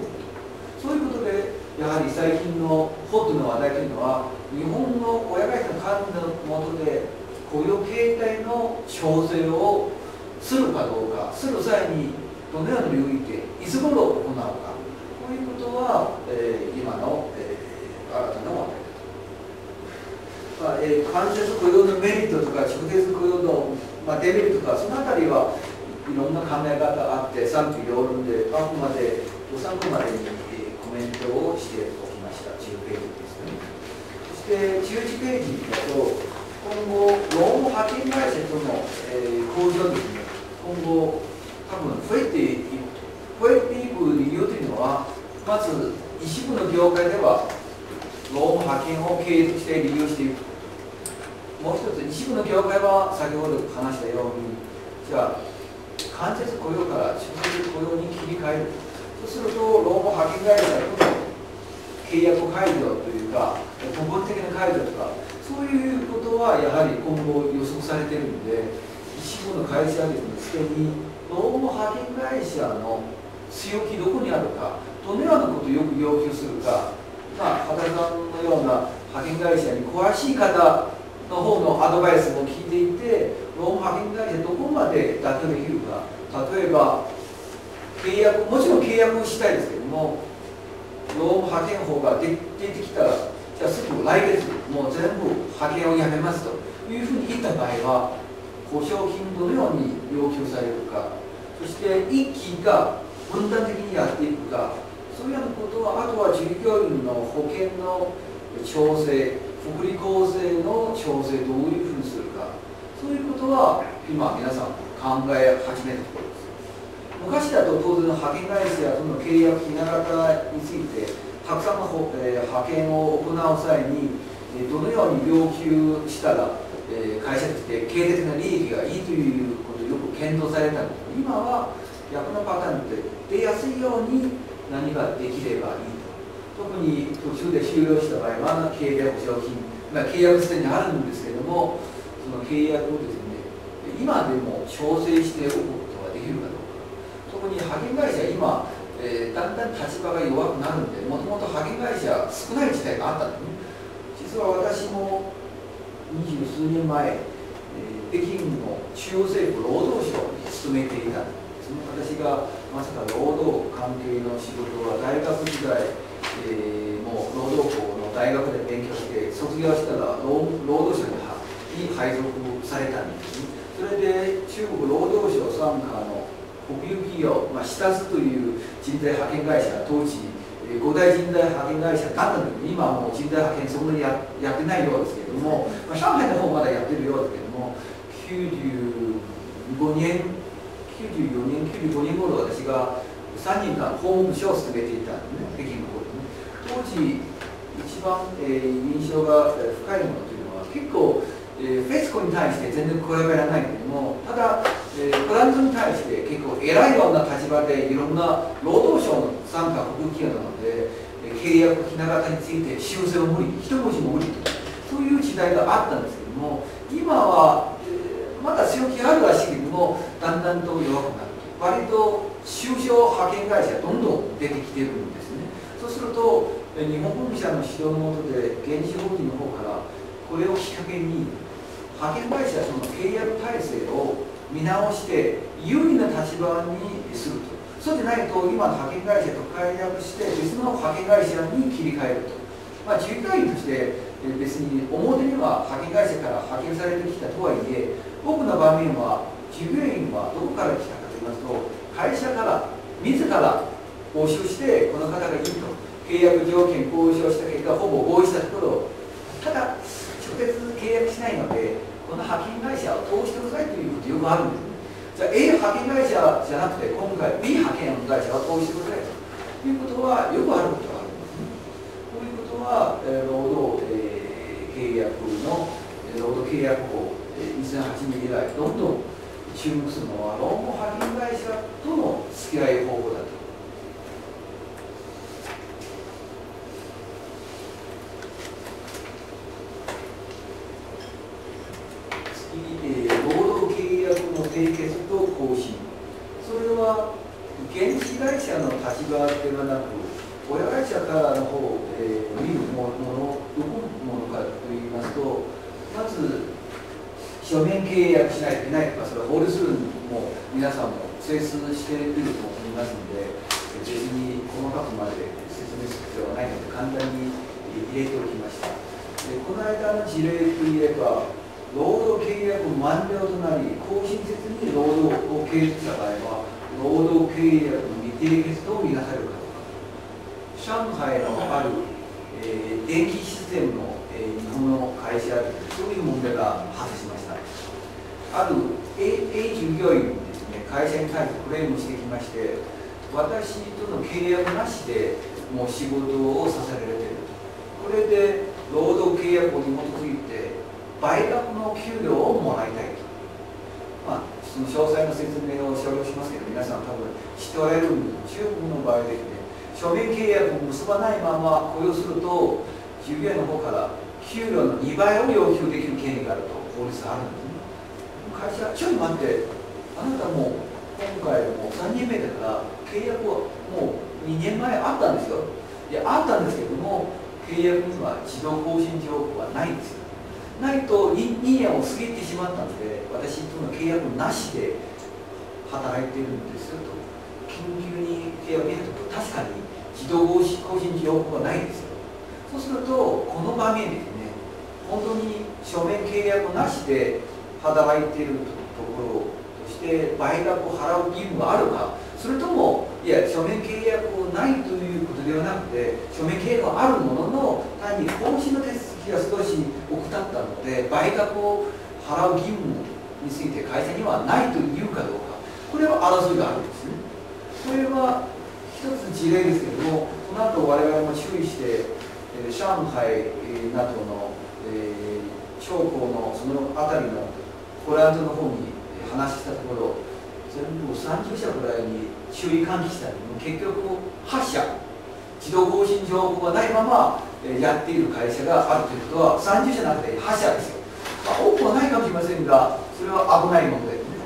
と、そういうことでやはり最近のホットの話題というのは、日本の親会社の管理の下で雇用形態の調整をするかどうか、する際にどのような領域でいつ頃行うか、こういうことは、今の、新たな話題だと。間接雇用のメリットとか直接雇用の、デメリットとか、そのあたりはいろんな考え方があって賛否両論で、あくまでご参考までに、コメントをしておきました。10ページですね。そして11ページだと、今後労務派遣会社との、交渉ですね、今後多分増えていく理由というのは、まず一部の業界では労務派遣を継続して利用していく。もう一つ、一部の業界は先ほど話したように、じゃあ間接雇用から直接雇用に切り替える。そうすると労務派遣会社との契約解除というか根本的な解除とかそういうことはやはり今後予測されているので、一部の会社はですね、すでに労務派遣会社の強気どこにあるか、どのようなことをよく要求するか、畑さんのような派遣会社に詳しい方の方のアドバイスも聞いていて、労務派遣会社どこまで妥協できるか、例えば契約、もちろん契約をしたいですけども、労務派遣法が出てきたら、じゃあすぐ来月もう全部派遣をやめますというふうに言った場合は、保証金どのように要求されるか、そして一期が分断的にやっていくか、そういうようなことは、あとは従業員の保険の調整、福利厚生の調整、どういうふうにするか、そういうことは今、皆さん考え始めたところです。昔だと当然、派遣会社との契約、ひな形について、たくさんの派遣を行う際に、どのように要求したら、会社として経営的な利益がいいということをよく検討されたので、今は逆のパターンで出やすいように何ができればいいと。特に途中で終了した場合は、経営保証金、契約すでにあるんですけれども、その契約をですね、今でも調整しておくことができるかどうか。特に派遣会社、今、だんだん立場が弱くなるので、もともと派遣会社少ない時代があったんですね。実は私も20数年前、北京の中央政府労働省に勤めていたんですね。私がまさか労働関係の仕事は大学時代、もう労働校の大学で勉強して卒業したら労働省に配属されたんですね。それで中国労働省傘下の国有企業、シタスという人材派遣会社、当時5大人材派遣会社だったんですけど、今はもう人材派遣そんなに やってないようですけれども、上海の方まだやってるようですけども、94年、95年頃私が3年間法務部長を務めていたんですね、北京の方でね。当時、一番、印象が深いものというのは、結構、フェスコに対して全然比べられないけれども、ただ、プラントに対して結構偉いような立場でいろんな労働省の傘下国有企業なので、契約ひな形について修正を無理、一文字も無理と、そういう時代があったんですけども、今は、まだ強気あるらしいけども、だんだんと弱くなる。割と中小派遣会社がどんどん出てきてるんですね。そうすると、日本本社の指導の下で、原子法人の方から、これをきっかけに、派遣会社との契約体制を見直して有利な立場にすると。そうでないと今の派遣会社と解約して別の派遣会社に切り替えると。従業員として別に表には派遣会社から派遣されてきたとはいえ、多くの場面は従業員はどこから来たかと言いますと、会社から自ら募集してこの方がいいと契約条件交渉した結果ほぼ合意したところ、ただ直接契約しないので、この派遣会社を通してくださいということよくあるんですね。じゃあ A 派遣会社じゃなくて、今回 B 派遣会社を通してくださいということはよくあることがあるんですね。こういうことは、労働、契約の労働契約法、2008年以来どんどん注目するのは労務派遣会社との付き合い方法だと。労働契約の締結と更新、それは原資会社の立場ではなく、親会社からの方で見るもの、どこのものかといいますと、まず書面契約しないといけないとか、それは法律も皆さんも精通していると思いますので、別に細かくまで説明する必要はないので、簡単に入れておきました。この間の事例といえば、労働契約満了となり、更新せずに労働を契約した場合は、労働契約の未締結とみなされるかどうか。上海のある、電気システムの、日本の会社で、そういう問題が発生しました。ある A 従業員ですね、会社に対してクレームしてきまして、私との契約なしでもう仕事をさせられていると。これで労働契約に基づいて、倍額の給料をもらいたいと。そその詳細な説明を少量しますけど、皆さん多分知っておられる中国の場合ですね、書面契約を結ばないまま雇用すると、従業員の方から給料の2倍を要求できる権利があると法律があるんですね。会社、ちょい待って、あなたもう今回もう3年目だから契約はもう2年前あったんですよ。いや、あったんですけども、契約には自動更新条項はないんですよ。ないと 2年を過ぎてしまったので、私との契約なしで働いているんですよと。緊急に契約に入ると確かに自動更新条項はないんですよ。そうすると、この場面ですね、本当に書面契約なしで働いているところとして倍額を払う義務があるか、それともいや書面契約ないということではなくて、書面契約はあるものの単に更新の手続きが少し怠ったので倍額を払う義務について会社にはないというかどうか、これは争いがあるんですね。これは一つ事例ですけれども、この後我々も注意して上海などの長江のその辺りのポーランドの方に話したところ、全部30社ぐらいに注意喚起したり、結局8社自動更新条項がないままやっている会社があるということは30社の中で8社ですよ。多くはないかもしれませんが、それは危ないものですね。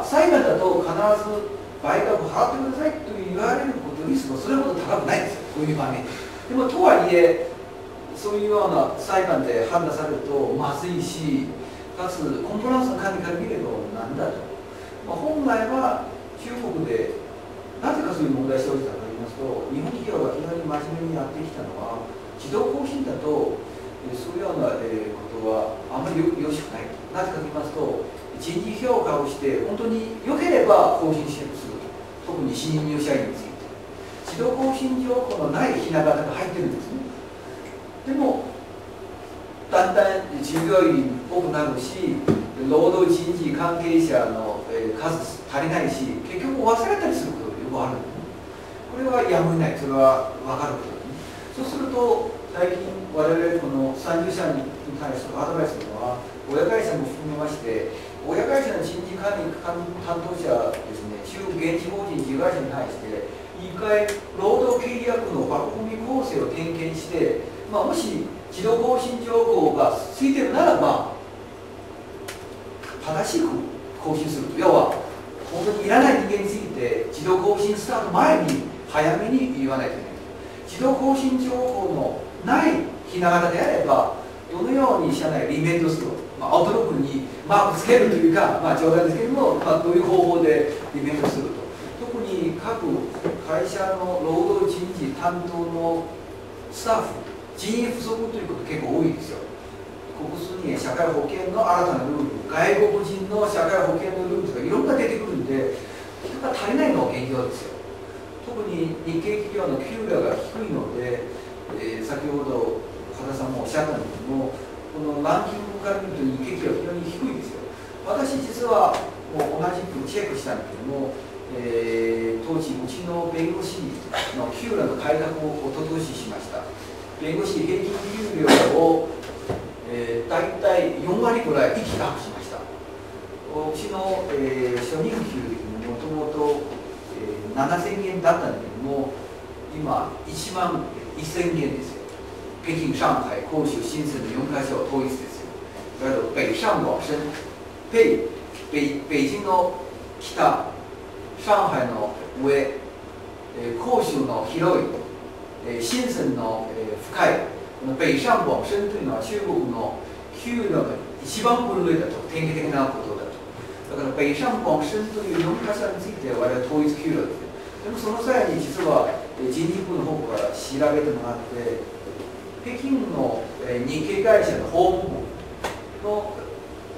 裁判だと必ず倍額払ってくださいと言われることリスクはそれほど高くないんですよ、こういう場面でもとはいえ、そういうような裁判で判断されるとまずいし、かつコンプライアンスの管理から見ればなんだと、本来は中国でなぜかそういう問題が生じたかと言いますと、日本企業が非常に真面目にやってきたのは、自動更新だとそういうようなことはあまりよろしくない。なぜかと言いますと、人事評価をして本当に良ければ更新すると、特に新入社員について自動更新条項のないひな形が入ってるんですね。でもだんだん従業員多くなるし、労働人事関係者の数足りないし、結局忘れたりすることがよくあるんですね。これはやむを得ない、それは分かることですね。そうすると最近我々この30社に対してアドバイスするのは、親会社も含めまして、親会社の人事管理担当者ですね、中現地法人事業会社に対して一回労働契約の枠組み構成を点検して、もし自動更新条項がついているならば正しく更新すると。要は本当にいらない人間について自動更新スタート前に早めに言わないといけない。自動更新条項のないひな形であれば、どのように社内リメントする、アウトロックにマークつけるというか、冗談ですけれども、どういう方法でリメントすると。特に各会社の労働人事担当のスタッフ、人員不足ということ結構多いですよ。国数に社会保険の新たなルール、外国人の社会保険のルールとかいろんな出てくるんで、人が足りないのが現状ですよ。特に日系企業の給料が低いので、先ほど原さんもおっしゃったんですけども、このランキングから見ると日系企業は非常に低いですよ。私実はもう同じくチェックしたんですけども、当時うちの弁護士の給料の改革を一昨年しました。弁護士平均給料を、大体4割ぐらい一気にアップしました。うちの、初任給もともと7000元だったんだけども、今1万1000元ですよ。北京、上海、広州、深圳の4会社は統一ですよ。だけど北上廣深、北京の北、上海の上、広州の広い、深圳の深い、北上廣深というのは中国の給料の一番分類だと、典型的なことだと。だから北上廣深という4会社について我々統一給料です。でもその際に実は人事部の方から調べてもらって、北京の日系会社の法務部の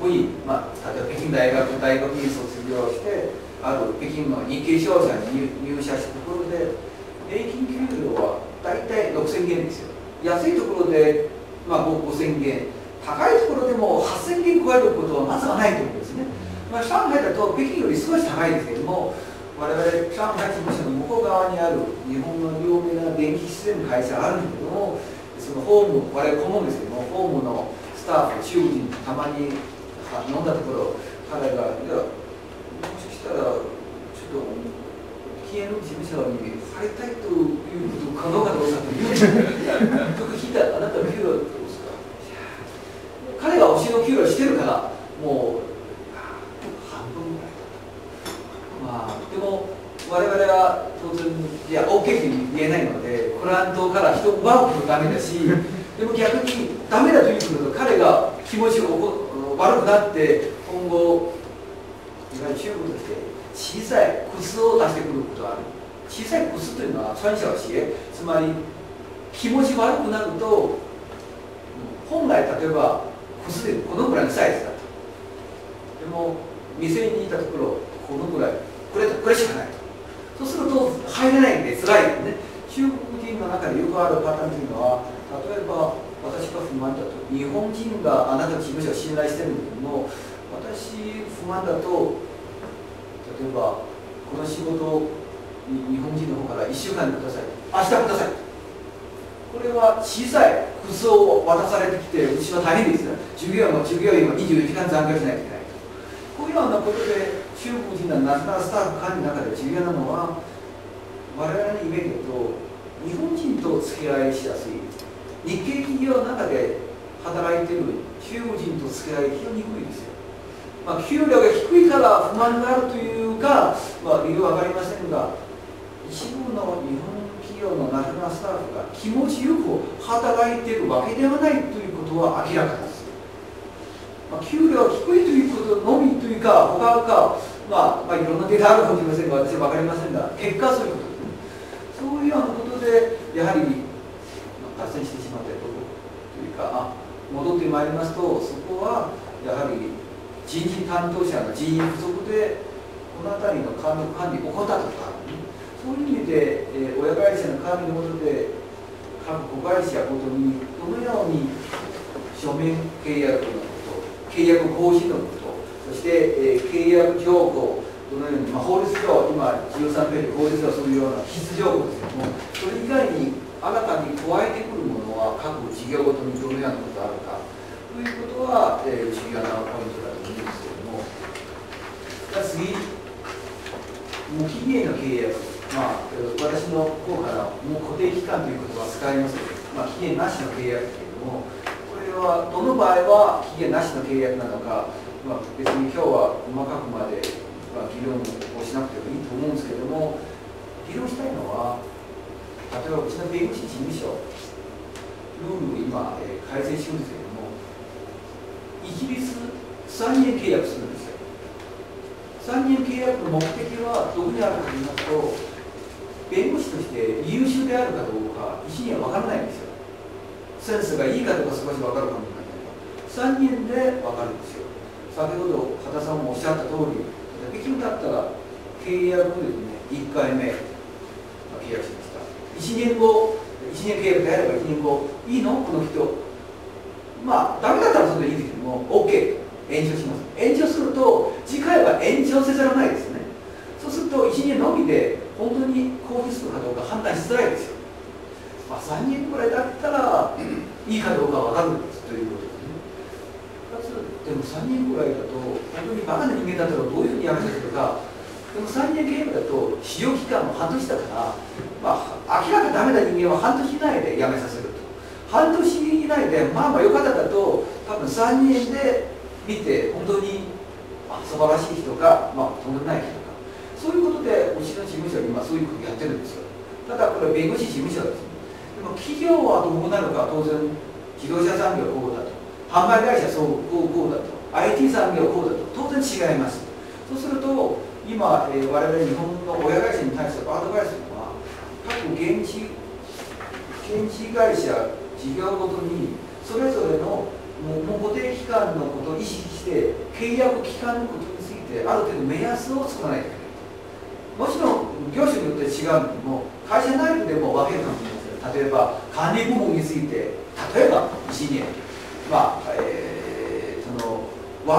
部員、例えば北京大学院卒業してある北京の日系商社に入社したところで、平均給料は大体6000元ですよ。安いところで、5000元、高いところでも8000元超えることはまずはないということですね。上海だと北京より少し高いですけれども、我々上海事務所の向こう側にある日本の有名な電気システム会社があるんだけども、そのホーム、我々顧問ですけども、ホームのスタッフ、中国人たまに飲んだところ、彼が、いや、したらちょっと経営の事務所に入りたいということ可能かどうかという僕聞いたら、あなたの給料どうですか。彼が推しの給料してるからもう半分ぐらいだと。まあでも我々は当然いや OK って言えないので、クライアントから人を奪うことダメだし、でも逆にダメだということと、彼が気持ちが悪くなって今後いわゆる中国として小さいクスを出してくることがある。小さいクスというのは穿小鞋、つまり気持ち悪くなると本来例えばクスでこのぐらいのサイズだと。でも店にいたところこのぐらいこれしかないと。そうすると入れないんで辛いよね。中国人の中でよくあるパターンというのは、例えば私が不満だと、日本人があなたの事務所を信頼してるんだけども、私不満だと、例えばこの仕事を日本人の方から1週間でください、明日ください。これは小さい服装を渡されてきて、うちは大変ですよ。従業員は24時間残業しないといけない。こういうようなことで中国人のナショナルスタッフ管理の中で重要なのは、我々のイメージだと日本人と付き合いしやすい、日系企業の中で働いている中国人と付き合い非常に低いですよ。まあ、給料が低いから不満があるというか、まあ、理由は分かりませんが、一部の日本企業のナショナルスタッフが気持ちよく働いているわけではないということは明らかです。まあ、給料が低いということのみというか、他か、まあいろんなデータあるかもしれませんが、私は分かりませんが、結果そういうことですね。そういうようなことで、やはり脱線してしまったというか、戻ってまいりますと、そこはやはり人事担当者の人員不足で、この辺りの管理を怠ったとか、そういう意味で、親会社の管理のもとで、各子会社ごとにどのように書面契約のこと、契約更新のこと、そして、契約条項、どのように、法律上、今、13ページ、法律上そういうような必須条項ですけども、それ以外に新たに加えてくるものは、各事業ごとにどのようなことがあるかということは、重要なポイントだと思うんですけれども、次、無期限の契約、私の方からもう固定期間という言葉を使いますので、期限なしの契約というのも、これはどの場合は期限なしの契約なのか、別に今日は細かくまで議論をしなくてもいいと思うんですけれども、議論したいのは、例えばうちの弁護士事務所、ルールを今、改正してるんですけれども、一律3年契約するんですよ。3年契約の目的はどこにあるかと言いますと、弁護士として優秀であるかどうか、医師には分からないんですよ。センスがいいかどうか少し分かるかもしれないけど、3年で分かるんですよ。先ほど羽田さんもおっしゃった通り、できるんだったら契約をですね、1回目、契約しました。1年後、1年契約であれば1年後、いいのこの人。ダメだったらそれでいいですけども、OK、延長します。延長すると、次回は延長せざるをないですね。そうすると、1年のみで、本当に効率かどうか判断しづらいですよ。3年くらいだったら、いいかどうか分かるんですということですね。でも3年くらいだと、本当にバカな人間だったらどういうふうにやめさせるか、でも3年契約だと、使用期間も半年だから、明らかダメな人間は半年以内で辞めさせると。半年以内で、よかっただと、多分3年で見て、本当に素晴らしい人か、とんでもない人か。そういうことで、うちの事務所は今そういうことやってるんですよ。ただ、これ弁護士事務所ですね。でも企業はどうなるか、当然、自動車産業はこうだと。販売会社はこうだと。IT 産業はこうだと。当然違います。そうすると、今、我々日本の親会社に対するアドバイスは、各現地会社、事業ごとに、それぞれの固定期間のことを意識して、契約期間のことについて、ある程度目安を作らないといけない。もちろん、業種によって違うのも、会社内部でも分けるかもしれません。例えば、管理部門について、例えば、1年、ワ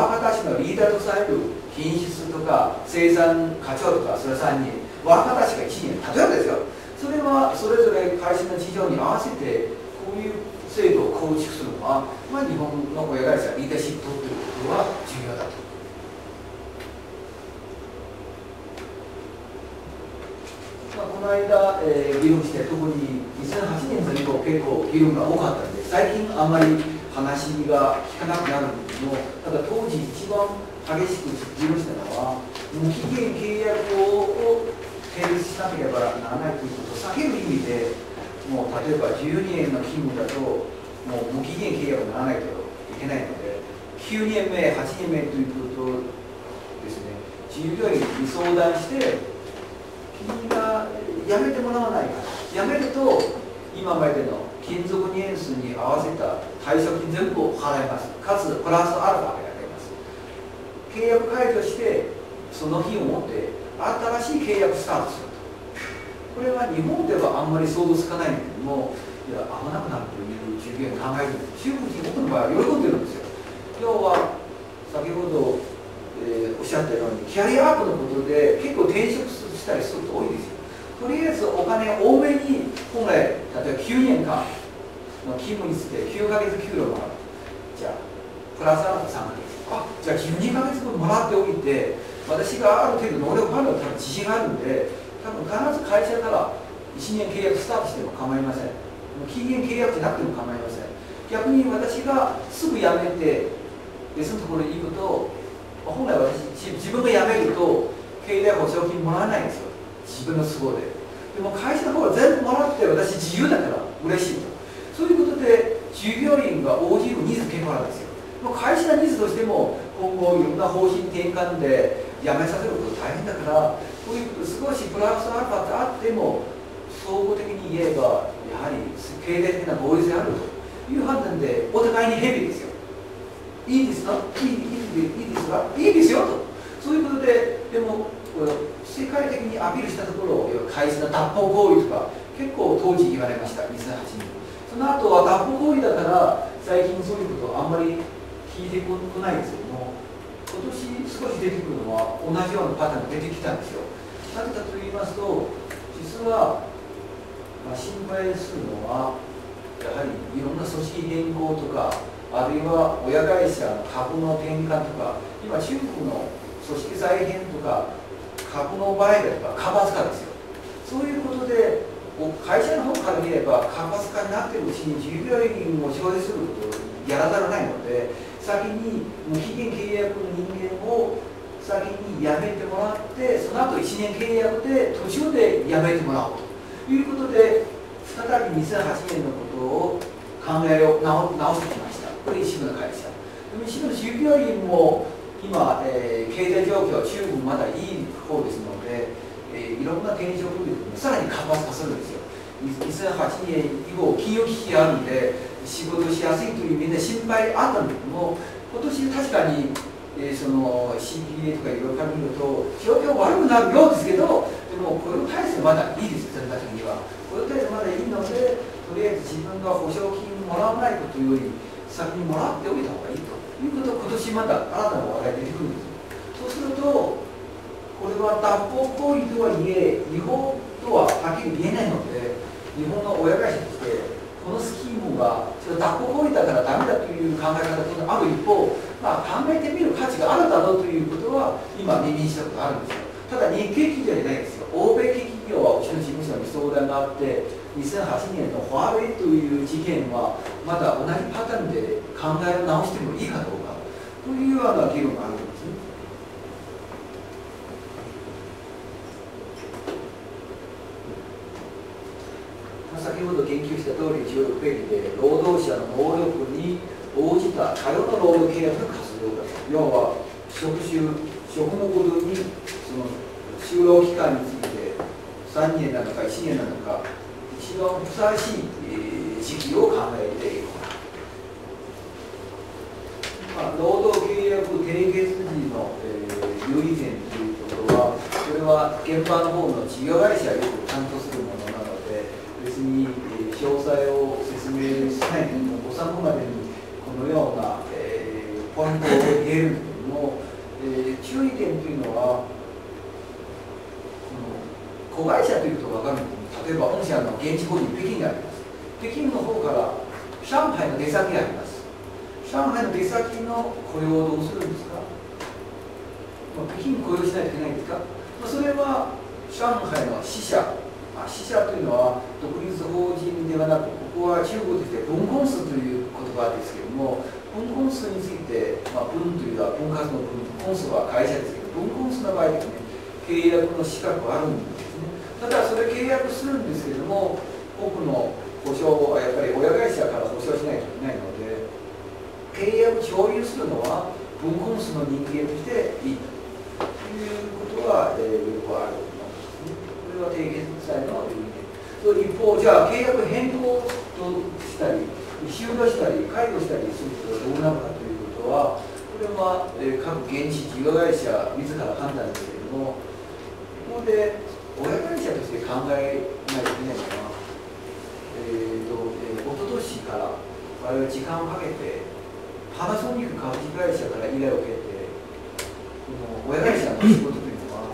ーカーたちのリーダーとされる品質とか生産課長とかそれは3人、ワーカーたちが1年、例えばですよ、それはそれぞれ会社の事情に合わせてこういう制度を構築するのは、日本の親会社リーダーシップということは重要だと。の間、議論して、特に2008年前後、結構議論が多かったので、最近あまり話が聞かなくなるんですけども、ただ当時一番激しく議論したのは、無期限契約を成立しなければならないということを避ける意味で、もう例えば12年の勤務だと、もう無期限契約にならないといけないので、9年目、8年目ということですね、従業員に相談して、君が辞めてもらわないか、辞めると、今までの勤続年数に合わせた退職金全部を払います、かつプラスアルファでやります。契約解除して、その日をもって新しい契約スタートすると。これは日本ではあんまり想像つかないんだけども、いや、危なくなるという従業員考えるんです。中国人、僕の場合は喜んでるんですよ。要は、先ほど、おっしゃったように、キャリアアップのことで結構転職したりすること多いですよ。とりあえずお金多めに、本来、例えば9年間の勤務について9ヶ月給料もらう。じゃあ、プラスアルファ3ヶ月。あ、じゃあ12ヶ月分もらっておいて、私がある程度能力あるのは多分自信があるんで、多分必ず会社から1年契約スタートしても構いません。期限契約じゃなくても構いません。逆に私がすぐ辞めて、別のところに行くと、本来自分が辞めると、経済保証金もらわないんですよ。自分の都合で。でも会社の方は全部もらって、私自由だから嬉しいと。そういうことで、従業員が応じるニーズ結構あるんですよ。会社のニーズとしても、今後いろんな方針転換で辞めさせること大変だから、こういうこと少しプラスアルファってあっても、総合的に言えば、やはり経済的な合理性あるという判断で、お互いにヘビーですよ。いいですか、いいですか、いいですよと。そういうことで、でも、世界的にアピールしたところ、会社の脱法行為とか、結構当時言われました、2008年。その後は脱法行為だから、最近そういうことあんまり聞いてこないんですけども、今年少し出てくるのは、同じようなパターンが出てきたんですよ。なぜかと言いますと、実は、心配するのは、やはりいろんな組織変更とか、あるいは親会社の株の転換とか、今、中国の組織再編とか、株の売買とか、活発化ですよ。そういうことで、会社の方から見れば、活発化になっているうちに、従業員を消費することをやらざるを得ないので、先に無期限契約の人間を先に辞めてもらって、その後1年契約で途中で辞めてもらおうということで、再び2008年のことを考えを直してきました。これ一部の会社。でも一部の従業員も今、経済状況は中国まだいい方ですので、いろんな転職率もさらに活発化するんですよ。2008年以降、金融危機があるんで、仕事しやすいという意味で心配あったんだけども、今年確かに、その CPA とかいろいろから見ると、状況悪くなるようですけど、でも雇用体制まだいいです、全体的には。雇用体制まだいいので、とりあえず自分が保証金もらわないことより、先にもらっておいた方がいいということを、今年また新たな話題が出てくるんです。そうすると、これは脱法行為とはいえ、違法とははっきり言えないので、日本の親会社として、このスキームが脱法行為だからダメだという考え方がある一方、考えてみる価値があるだろうということは、今、耳にしたことがあるんですよ。ただ、日系企業じゃないですよ。欧米系企業はうちの事務所に相談があって、2008年のファーウェイという事件は、まだ同じパターンで考え直してもいいかどうかというような議論があるんですね。先ほど言及した通り、16ページで、労働者の能力に応じた多様な労働契約の活動だと。要は、職種ごとに、その就労期間について、3年なのか1年なのか、一番ふさわしい時期を考えていく。労働契約締結時の留意点ということは、これは現場の方の事業会社がよく担当するものなので、別に詳細を説明しないでも、ご参考までにこのようなポイントを言えるんですけども、注意点というのは、子会社というと分かるんですけど、例えば御社の現地法人、北京があります。北京の方から上海の出先があります。上海の出先の雇用をどうするんですか？北京に雇用しないといけないんですか？それは上海の支社、支社というのは独立法人ではなく、ここは中国として分根数という言葉ですけれども、分根数について、分というのは分割の分、根数は会社ですけど、分根数の場合ですね、契約の資格はあるんですね。ただ、それ契約するんですけれども、多くの保証はやっぱり親会社から保証しないといけないので、契約共有するのは分根数の人間としていいということは、よくあると思うんですね。これは締結罪の意味で。その一方、じゃあ契約変更したり、終了したり、解除したりするとどうなるかということは、これは、各現地事業会社自ら判断ですけれども、ここで親会社として考えないといけないのは、おととしから我々時間をかけて、パナソニック株式会社から依頼を受けて、この親会社の仕事というのは、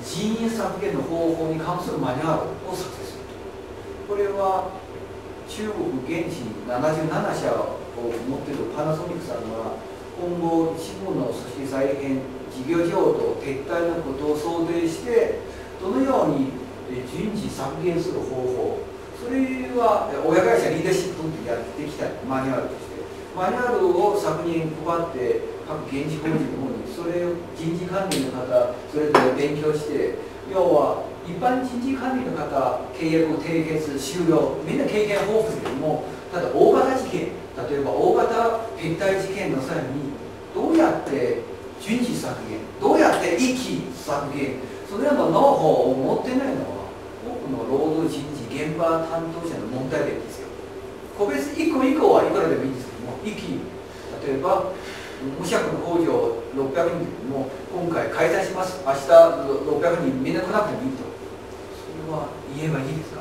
人員削減の方法に関するマニュアルを作成する。これは中国現地に77社を持っているパナソニックさんは、今後、一部の組織再編、事業譲渡、撤退のことを想定して、どのように人事削減する方法、それは親会社リーダーシップとやってきたマニュアルとして、マニュアルを昨年配って、各現地法人の方に、それを人事管理の方、それぞれ勉強して、要は一般人事管理の方、契約を締結、終了、みんな経験豊富ですけども、ただ大型事件、例えば大型撤退事件の際に、どうやって人事削減、どうやって息削減、そのようなノウハウを持ってないのは、多くの労働人事現場担当者の問題点ですよ。個別1個以降はいくらでもいいんですけども、例えば、無借の工場600人でも、今回解散します、明日600人みんな来なくてもいいと、それは言えばいいですか？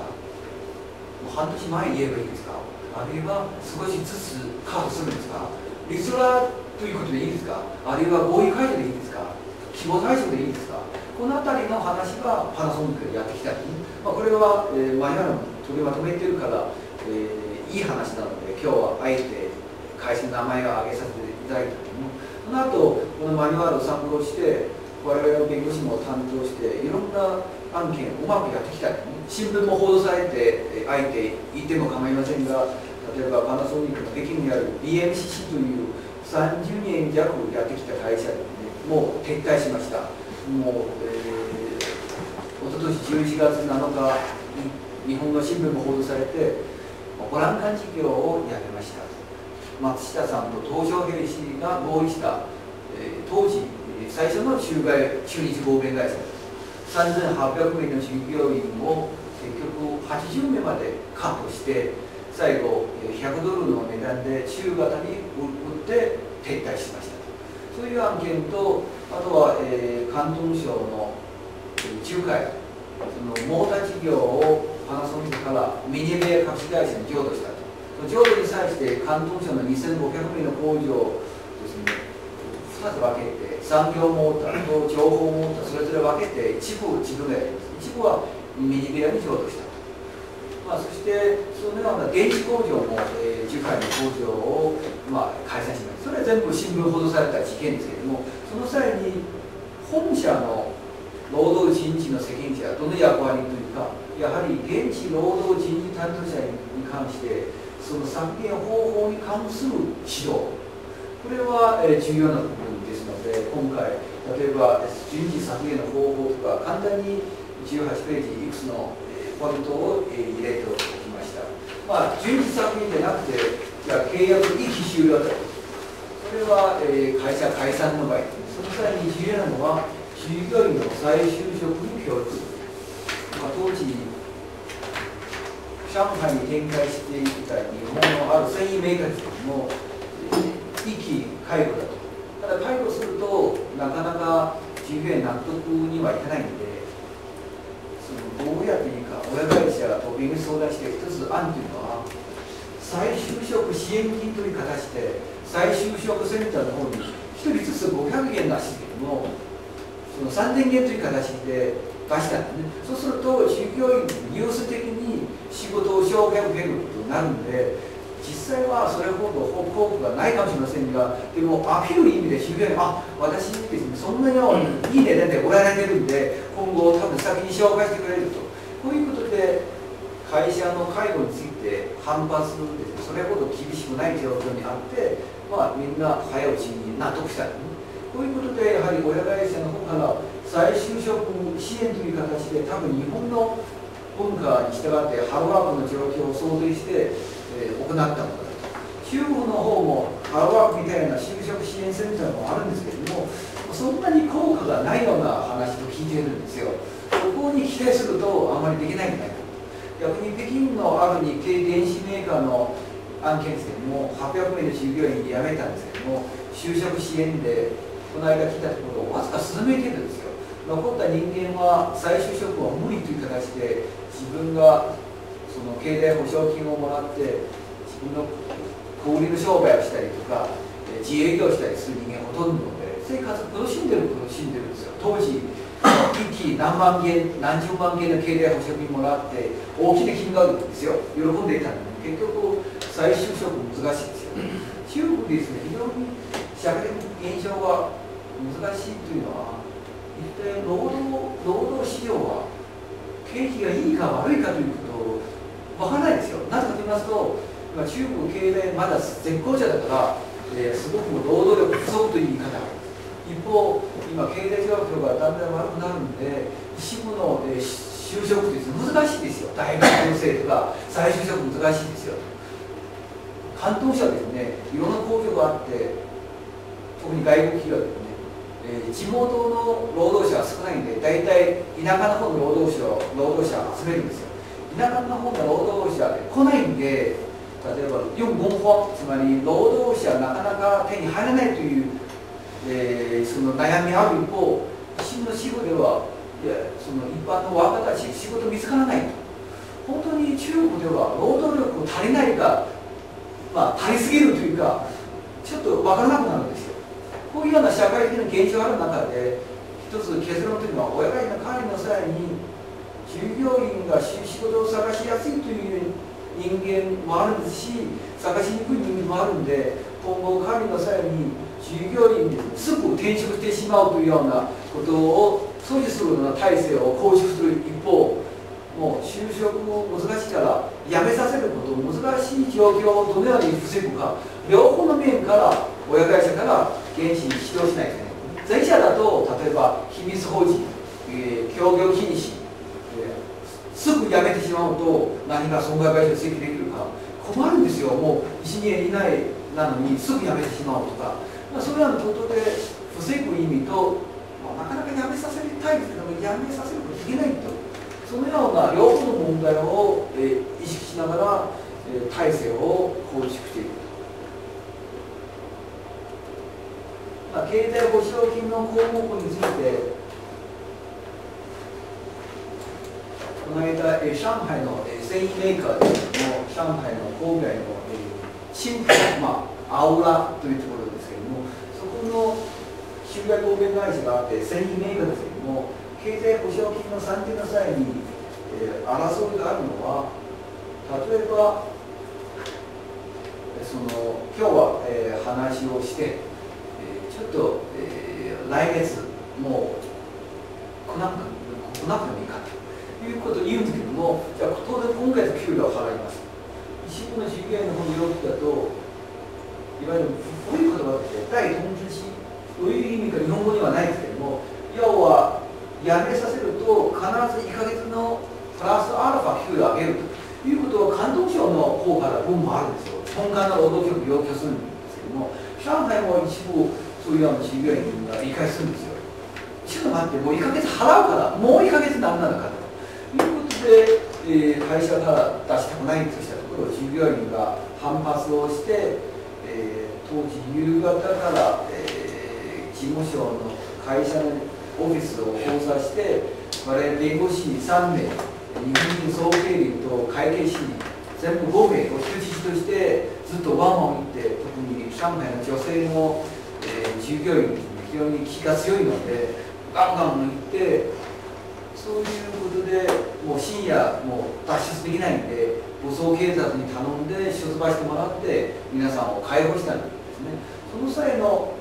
もう半年前に言えばいいですか？あるいは少しずつ確保するんですか？リストラということでいいですか？あるいは合意解除でいいですか？希望退職でいいですか？この辺りの話がパナソニックでやってきたり、これは、マニュアルに取りまとめているから、いい話なので、今日はあえて会社の名前を挙げさせていただいたけども、その後このマニュアルを参考して、我々の弁護士も担当して、いろんな案件をうまくやってきたり、新聞も報道されて、あえて言っても構いませんが、例えばパナソニックの北京にある BMCC という30年弱やってきた会社で、もう撤退しました。もう、おととし11月7日に日本の新聞も報道されて、ボランタン事業をやめました。松下さんと東証ヘリ氏が合意した、当時最初の中日合弁会社です。3800名の従業員を結局80名までカットして、最後100ドルの値段で中型に売って撤退しました。そういう案件と、あとは、広東省の仲介、そのモーター事業をパナソニックからミニベア株式会社に譲渡したと。譲渡に際して広東省の2500名の工場をですね、2つ分けて、産業モーターと情報モーター、それぞれ分けて、一部がやります。一部はミニベアに譲渡したと。そしてそのような電池工場も、樹海の工場を、開催しました。それは全部新聞報道された事件ですけれども、その際に本社の労働人事の責任者はどの役割というか、やはり現地労働人事担当者に関してその削減方法に関する指導、これは、重要な部分ですので、今回例えば人事削減の方法とか簡単に18ページいくつのポイントを入れておきました。人事削減じゃなくて、じゃあ契約期終了だと。それは、会社解散の場合、その際に重要なのは、従業員の再就職に協力する。当時、上海に展開していた日本のある繊維メーカーですけども、一気解雇だと。ただ解雇すると、なかなか従業員納得にはいかないので、どうやっていいか、親会社と弁護士相談して、一つ案というのは、再就職支援金という形で、再就職センターの方に1人ずつ500元出してけども、その3000元という形で出したんですね。そうすると、従業員ニュース的に仕事を紹介を受けることになるので、実際はそれほど報告がないかもしれませんが、でもアピール意味で従業員、私ですね、そんなようにいい値段でおられてるんで、今後多分先に紹介してくれると。ここういうことで会社の介護について反発ですね、それほど厳しくない状況にあって、みんな早いうちに納得したい、こういうことでやはり親会社の方から再就職支援という形で、多分日本の文化に従ってハローワークの状況を想定して、行ったものだと。中国の方もハローワークみたいな就職支援センターもあるんですけれども、そんなに効果がないような話と聞いているんですよ。そこに期待するとあまりできないんじゃないか。逆に北京のある日系電子メーカーの案件ですけれども、800名の従業員で辞めたんですけども、就職支援でこの間来たところをわずか数名程度ですよ。残った人間は再就職は無理という形で、自分がその経済保障金をもらって自分の小売りの商売をしたりとか自営業したりする人間ほとんどで、生活苦しんでるんですよ。当時一気何万件何十万件の経済保障金もらって大きな金額ですよ、喜んでいたのに結局再就職難しいですよ。中国ですね、非常に社会的現象が難しいというのは、一体労働市場は景気がいいか悪いかということを分からないですよ。なぜかと言いますと、中国経済まだ絶好調だから、すごく労働力不足という言い方がある。一方、今経済状況がだんだん悪くなるので、一部の、就職です難しいですよ。大学の生徒が再就職難しいですよ。広東省ですね、いろんな工場があって、特に外国企業ですね、地元の労働者は少ないんで、大体田舎の方の労働者を集めるんですよ。田舎の方の労働者で来ないんで、例えば4分法、つまり労働者なかなか手に入らないという、その悩みある一方、一部の仕事では、その一般の若たち仕事見つからないと。本当に中国では労働力足りないか、足りすぎるというか、ちょっと分からなくなるんですよ。こういうような社会的な現象がある中で、一つ結論というのは、親がいの管理の際に従業員が仕事を探しやすいという人間もあるんですし、探しにくい人間もあるんで、今後管理の際に従業員ですぐ転職してしまうというようなことを阻止するような体制を構築する一方、もう就職も難しいから辞めさせること難しい状況をどのように防ぐか、両方の面から親会社から原資に指導しないといけない。前者だと例えば秘密保持、協業禁止、すぐ辞めてしまうと何か損害賠償請求できるか困るんですよ。もう1、2年以内なのにすぐ辞めてしまうとか、そういうようなことで防ぐ意味と、なかなか辞めさせたいですけども辞めさせることできないと、そのような両方の問題を意識しながら体制を構築していく。経済保障金の項目について、この間、上海の繊維メーカーでの上海の郊外の新浦、アウラというところですけれども、そこの集約合弁会社があって、繊維メーカーですけれども、経済保障金の算定の際に、争いがあるのは、例えば、今日は、話をして、ちょっと、来月もう来なくてもいいかということを言うんですけども、じゃあ当然今回の給料を払います。一部の従業員の方の要求だと、いわゆるこういう言葉って対等重視、どういう意味か日本語にはないですけども、要は辞めさせると必ず1ヶ月のプラスアルファ給料を上げるということを広東省の方から分もあるんですよ。本館の労働局要求するんですけども、上海も一部そういうような従業員が理解するんですよ。ちょっと待って、もう1ヶ月払うからもう1ヶ月何なのかということで、会社から出したくないとしたところ、従業員が反発をして、当時夕方から、事務所の会社のオフィスを封鎖して、我々弁護士3名、日本人総経理と会計士全部5名を人質としてずっとワンワン言って、特に上海の女性の、従業員、非常に気が強いのでガンガン言って、そういうことでもう深夜もう脱出できないんで、武装警察に頼んで出馬してもらって皆さんを解放したんですね。その際の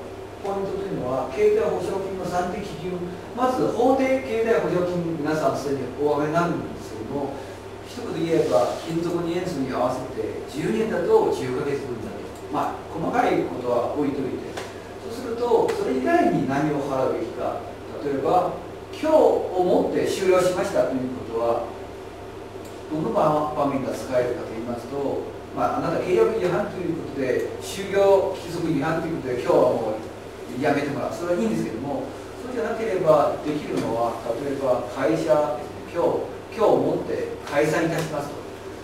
ポイントというのは、経済保障金の算定基準、まず法定経済保障金、皆さんすでにお上げになるんですけども、一言言えば勤続年数に合わせて10年だと10ヶ月分だと、まあ細かいことは置いといて、そうするとそれ以外に何を払うべきか。例えば今日をもって終了しましたということはどの場面が使えるかと言いますと、まあ、あなた契約違反ということで就業規則違反ということで今日はもうやめてもらう、それはいいんですけども、そうじゃなければできるのは、例えば会社今日をもって解散いたしますと、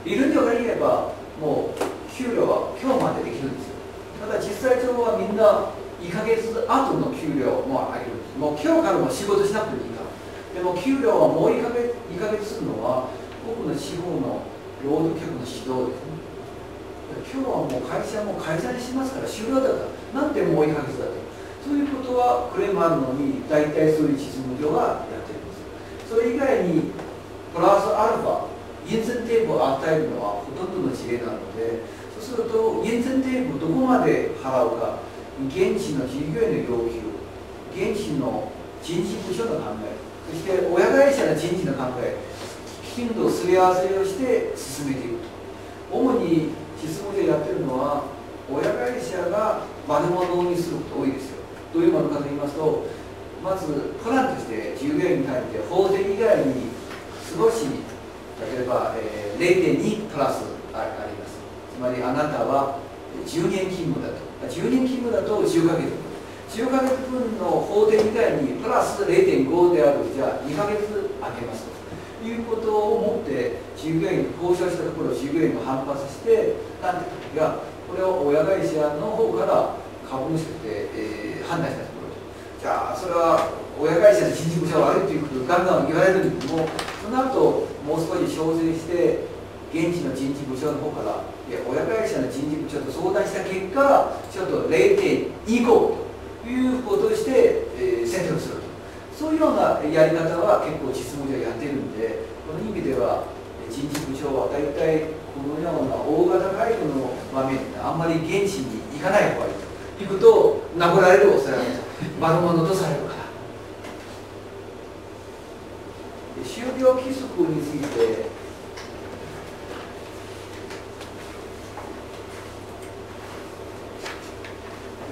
理論上から言えばもう給料は今日までできるんですよ。ただ実際上はみんな2ヶ月後の給料もあげるんです。もう今日からも仕事しなくてもいいから。でも給料はもう2ヶ月するのは僕の地方の労働局の指導ですね。今日はもう会社も解散しますから終了だから、なんでもう1ヶ月だと。そういうことはクレームあるのに、大体そういう実務上はやってるんです。それ以外にプラスアルファ、インセンティブを与えるのはほとんどの事例なので、そうするとインセンティブをどこまで払うか、現地の従業員の要求、現地の人事部署の考え、そして親会社の人事の考え、きちんとすり合わせをして進めていくと。主に実務でやってるのは、親会社が悪者にすることが多いですよ。どういうものかと言いますと、まずプランとして従業員に対して法定以外に少し、例えば、0.2 プラスあります。つまりあなたは10年勤務だと。10年勤務だと10ヶ月分。10ヶ月分の法定以外にプラス 0.5 である、じゃあ2ヶ月空けますということをもって従業員と交渉したところ、従業員が反発して、なんていうか、これを親会社の方から株主として、判断したところ、じゃあそれは親会社の人事部署が悪いということをガンガン言われるんですけども、その後もう少し調整して現地の人事部署の方から、いや親会社の人事部署と相談した結果、ちょっと 0.2 以降ということをして、選択すると、そういうようなやり方は結構実務上やってるんで、この意味では人事部署は大体このような大型会議の場面であんまり現地に行かない方がいいということを殴られるおそれがあります。悪者とされるから。就業規則について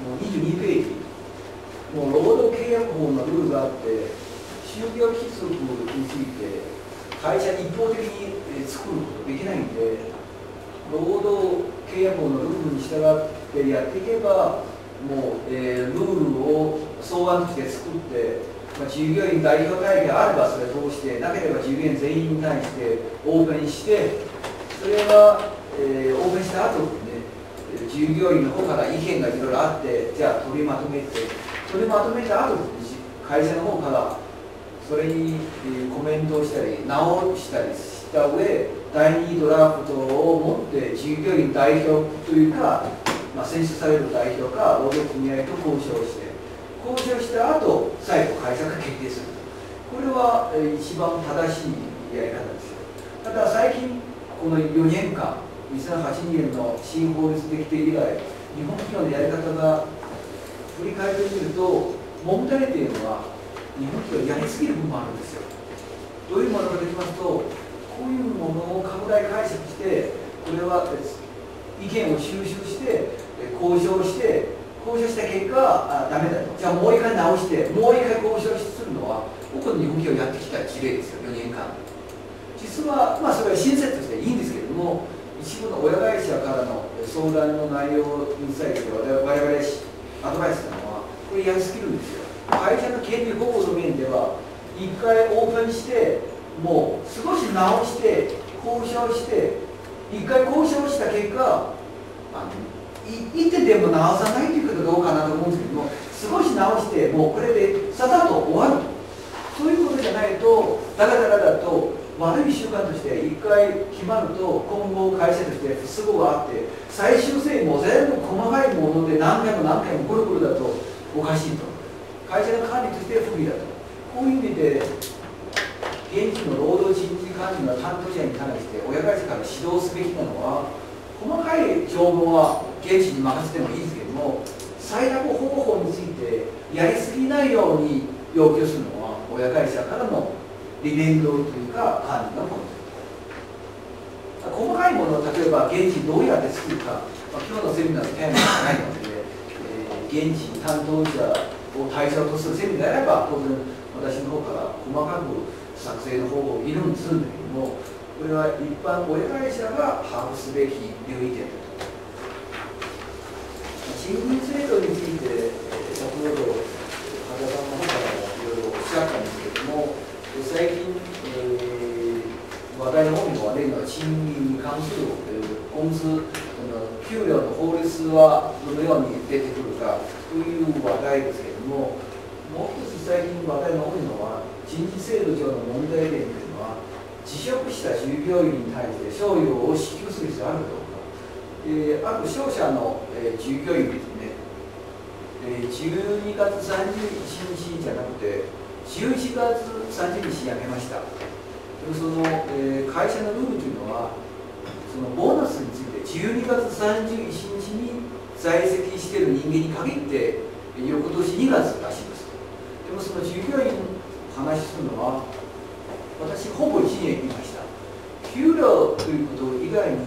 もう22ページ、もう労働契約法のルールがあって、就業規則について会社一方的に作ることできないんで、労働契約法のルールに従ってやっていけば、もう、ルールを草案として作って、従業員代表会議があればそれを通して、なければ従業員全員に対してオープンして、それは、オープンした後にね、従業員の方から意見がいろいろあって、じゃあ取りまとめた後に会社の方からそれにコメントをしたり直したりした上、第2ドラフトを持って従業員代表というか、選出される代表か労働組合と交渉した後、最後会社が決定する。これは一番正しいやり方ですよ。ただ最近この4年間、2008年の新法律できて以来、日本企業のやり方が振り返ってみると、問題点は日本企業やりすぎる部分もあるんですよ。どういうものかと言いますと、こういうものを拡大解釈して、これは意見を収集して交渉した結果、ダメだと、じゃあもう一回直してもう一回交渉するのは僕の日本企業やってきた事例ですよ。4年間実は、それは親切としていいんですけれども、一部の親会社からの相談の内容について我々アドバイスしたのは、これやりすぎるんですよ。会社の権利保護の面では一回オープンして、もう少し直して交渉して、一回交渉した結果、一点でも直さないということがどうかなと思うんですけども、少し直してもうこれでささっと終わる、そういうことじゃないと、だらだらだと悪い習慣として一回決まると、今後会社として不都合があって、最終性も全部細かいもので何回もぐるぐるだとおかしいと、会社の管理として不利だと、こういう意味で現地の労働人事管理の担当者に対して親会社から指導すべきなのは、細かい条文は現地に任せてもいいですけども、採択方法についてやりすぎないように要求するのは親会社からの理念通りというか管理のポイント。細かいものを例えば現地どうやって作るか、今日のセミナーのテーマじゃないので、現地担当者を対象とするセミナーであれば当然私の方から細かく作成の方法を議論するんだけども、これは一般親会社が把握すべき留意点だと。賃金制度について先ほど羽田さんの方からもいろいろおっしゃったんですけれども、最近、話題の多いのは例の賃金に関する公司給料の法律はどのように出てくるかという話題ですけれども、もう一つ最近話題の多いのは人事制度上の問題点というのは、辞職した従業員に対して賞与を支給する必要があるかどうか。ある商社の従業員ですね、12月31日じゃなくて11月30日辞めました。その会社のルールというのは、そのボーナスについて12月31日に在籍している人間に限って翌年2月らしいです。でもその従業員話するのは、私ほぼ1年いました。給料ということ以外に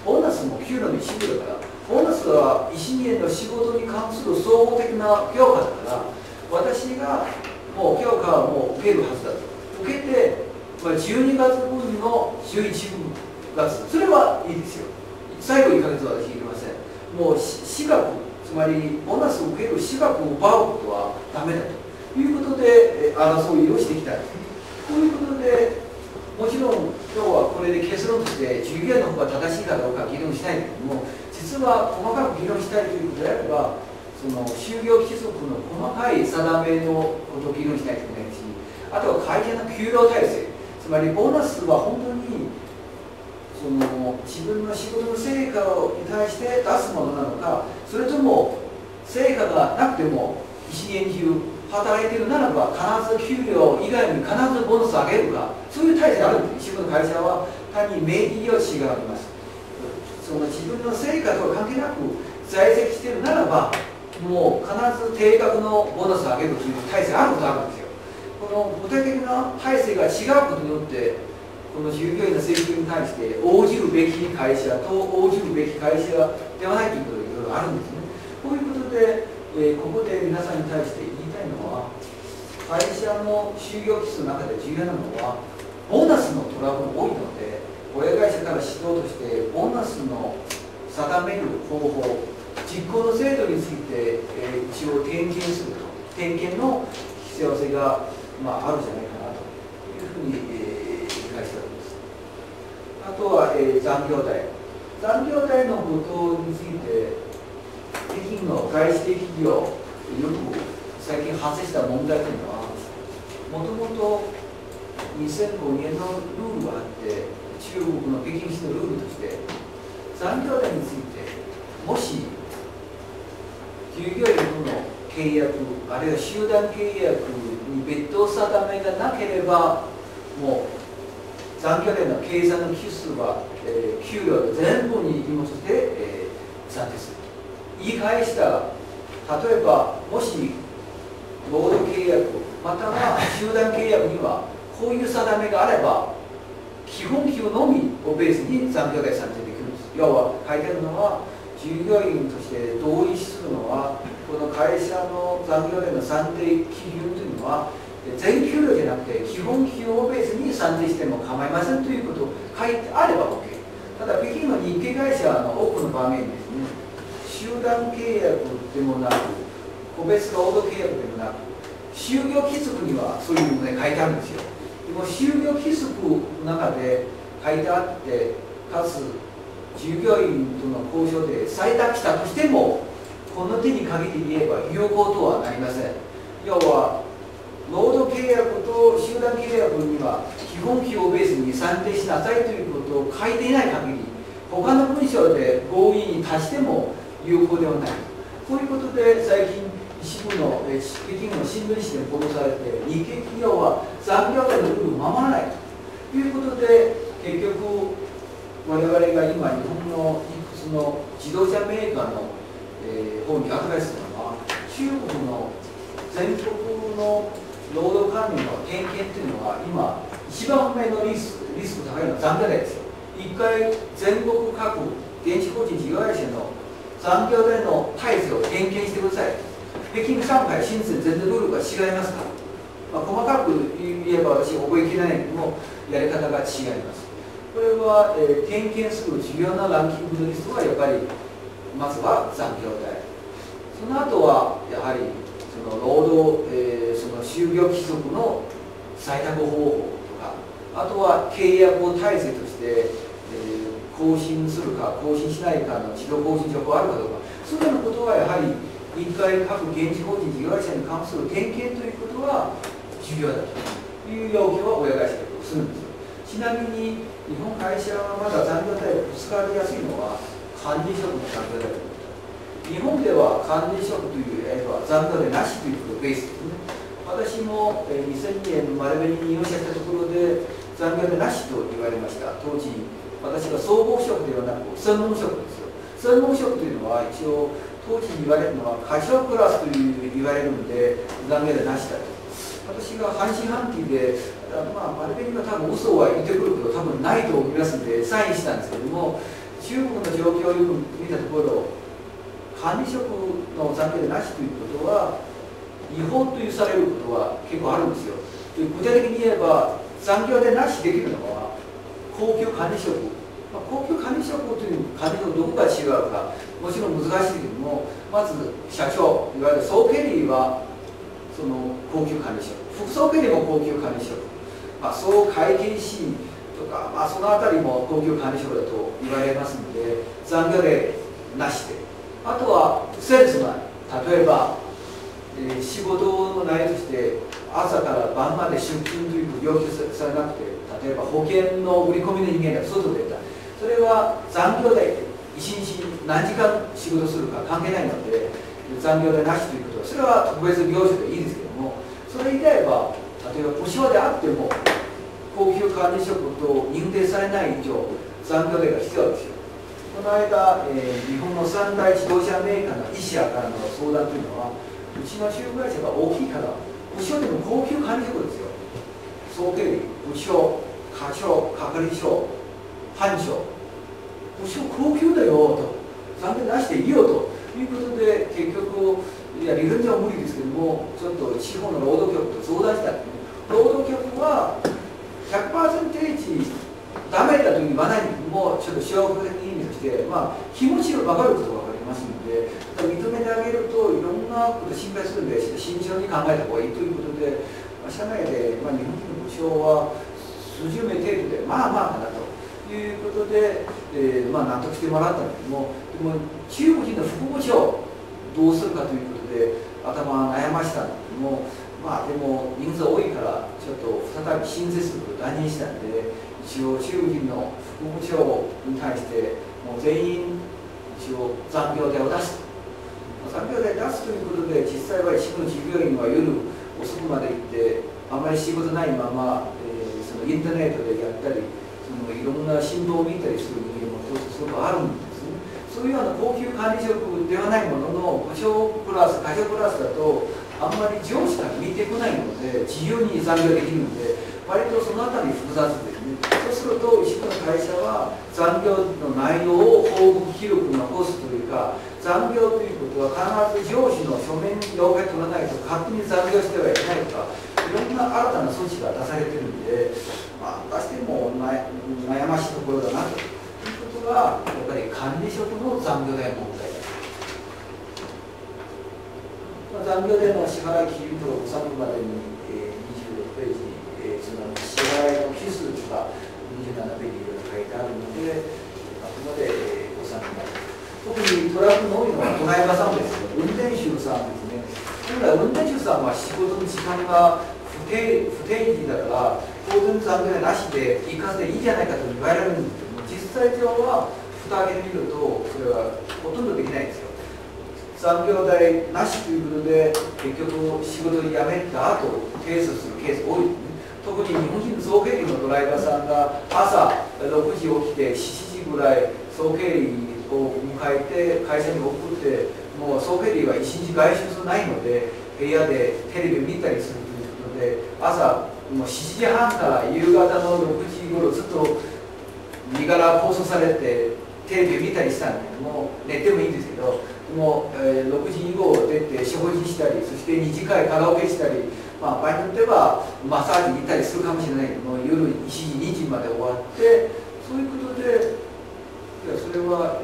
ボーナスも給料の一部だから、ボーナスは1年の仕事に関する総合的な評価だから、私がもう評価はもう受けるはずだと。受けて、12月分の11月、それはいいですよ。最後1ヶ月は私いりません。もう資格、つまりボーナスを受ける資格を奪うことはダメだということで争いをしてきたんです。ということで、もちろん今日はこれで結論として従業員の方が正しいかどうか議論したいけれども、実は細かく議論したいということであれば、その就業規則の細かい定めのことを議論したいといけないし、あとは会社の給料体制、つまりボーナスは本当にその自分の仕事の成果に対して出すものなのか、それとも成果がなくても一年中働いているならば必ず給料以外に必ずボーナスを上げるか、そういう体制があるんです。一部の会社は単に名義用紙があります。その自分の成果とは関係なく在籍しているならば、もう必ず定額のボーナスを上げるという体制があることがあるんですよ。この具体的な体制が違うことによって、この従業員の請求に対して応じるべき会社と応じるべき会社ではないということがいろいろあるんですね。こういうことで、ここで皆さんに対して言いたいのは、会社の就業規則の中で重要なのはボーナスのトラブルが多いので、親会社から指導としてボーナスの定める方法、実行の制度について、一応点検すると、点検の必要性が、あるんじゃないかなというふうに、理解しております。あとは、残業代。残業代のことについて、北京の外資的企業、よく最近発生した問題というのは、もともと2005年のルールがあって、中国の北京市のルールとして、残業代について、もし従業員との契約、あるいは集団契約に別途定めがなければ、もう残業代の計算の期数は、給料の全部に紐付けて、算定する。言い返したら、例えばもし労働契約または集団契約にはこういう定めがあれば、基本給のみをベースに残業代算定できるんです。要は書いてあるのは、従業員として同意するのは、この会社の残業代の算定基準というのは、全給料じゃなくて基本給をベースに算定しても構いませんということを書いてあれば OK。ただ、北京の日系会社の多くの場面ですね、集団契約でもなく、個別労働契約でもなく、就業規則にはそういうので書いてあるんですよ。でも就業規則の中で書いてあって、かつ従業員との交渉で採択したとしても、この手に限って言えば有効とはなりません。要は労働契約と集団契約には基本給をベースに算定しなさいということを書いていない限り、他の文章で合意に達しても有効ではない。こういうことで最近一部の北京の新聞紙で報道されて、日系企業は残業代のルールを守らないということで、結局我々が今日本のいくつの自動車メーカーの方にアドバイスするのは、中国の全国の労働関連の点検というのは今一番目のリスク高いのは残業代ですよ。一回全国各電子法人事業会社の残業での体制を点検してください。北京、上海、深圳、全然ルールが違いますから、細かく言えば私覚えきれないけども、やり方が違います。これは、点検する重要なランキングのリストはやっぱりまずは残業代、その後はやはりその労働、その就業規則の採択方法とか、あとは契約を体制として、更新するか更新しないかの自動更新情報あるかどうか、そういうようなことはやはり一回各現地法人事業会社に関する点検ということは重要だという要求は親会社がするんですよ。ちなみに日本会社はまだ残業代をぶつかりやすいのは管理職の残業代だと思います。日本では管理職という残業代なしということがベースですね。私も2002年の丸紅に入社したところで残業代なしと言われました。当時私が総合職ではなく専門職ですよ。専門職というのは一応当時に言われるのは過小クラスという言われるので残業代なしだと。私が半信半疑で丸紅が多分嘘は言ってくること多分ないと思いますのでサインしたんですけれども、中国の状況をよく見たところ管理職の残業代なしということは違法というされることは結構あるんですよ。具体的に言えば残業代なしできるのは高級管理職、高級管理職という管理職どこが違うかもちろん難しいけれども、まず社長いわゆる総経理はその高級管理職、副総経理も高級管理職、総会計士とか、そのあたりも高級管理職だと言われますので残業代なしで、あとはセールスマン、例えば、仕事の内容として朝から晩まで出勤ということを要求されなくて、例えば保険の売り込みの人間が外で出た、それは残業代一日何時間仕事するか関係ないので残業代なしということはそれは特別業種でいいですけども、それ以外は例えば保証であっても高級管理職と認定されない以上残業代が必要ですよ。この間、日本の三大自動車メーカーの医者からの相談というのは、うちの中国会社が大きいから保証でも高級管理職ですよ。総経理、部長、課長、係長、班長、保証高級だよと、残業なしでいいよということで、結局いや理論上は無理ですけども、ちょっと地方の労働局と相談したんですね。労働局は 100% ダメだと言わないにもちょっと消極的に意味として、気持ちが分かることが分かりますので、認めてあげるといろんなこと心配するんで慎重に考えた方がいいということで、社内で、日本人の部長は数十名程度でかなということで、納得してもらったんだけども、でも中国人の副部長どうするかということで頭悩ましたんだけども、でも人数多いからちょっと再び新設部を断念したんで、一応中国人の副部長に対してもう全員一応残業代を出すと。残業代出すということで、実際は一部の従業員は夜遅くまで行ってあまり仕事ないまま、そのインターネットでやったり、そのいろんな新聞を見たりする人間もすごくあるんですね。そういうような高級管理職ではないものの部長プラス課長プラスだとあんまり上司から見てこないので自由に残業できるので、割とそのあたり複雑ですね。そうすると一部の会社は残業の内容を報告記録に残すというか、残業ということは必ず上司の書面に了解取らないと勝手に残業してはいけないとか、いろんな新たな措置が出されているので、出しても悩ましいところだなということがやっぱり管理職の残業代問題です。残業代の支払い基準を収めるまでに、26ページに、その支払いの期数が27ページに書いてあるので、あくまで収めます。特にトラブルの多いのはドライバーさんですよ。運転手さんですね。本来運転手さんは仕事の時間が不定時だから当然残業代なしで一括でいいじゃないかと言われるんですけども、実際上は蓋開けてみるとそれはほとんどできないんですよ。残業代なしということで結局仕事を辞めた後提出するケースが多いですね。特に日本人の総経理のドライバーさんが朝6時起きて7時ぐらい総経理を迎えて会社に送って、もう総経理は一日外出ないので部屋でテレビを見たりするということで、朝もう7時半から夕方の6時頃ずっと身柄拘束されてテレビ見たりしたんだけども、寝てもいいんですけど、もう、6時以降出て食事したり、そして2次会カラオケしたり、場合によってはマッサージに行ったりするかもしれないけども、夜1時2時まで終わって、そういうことで、いやそれは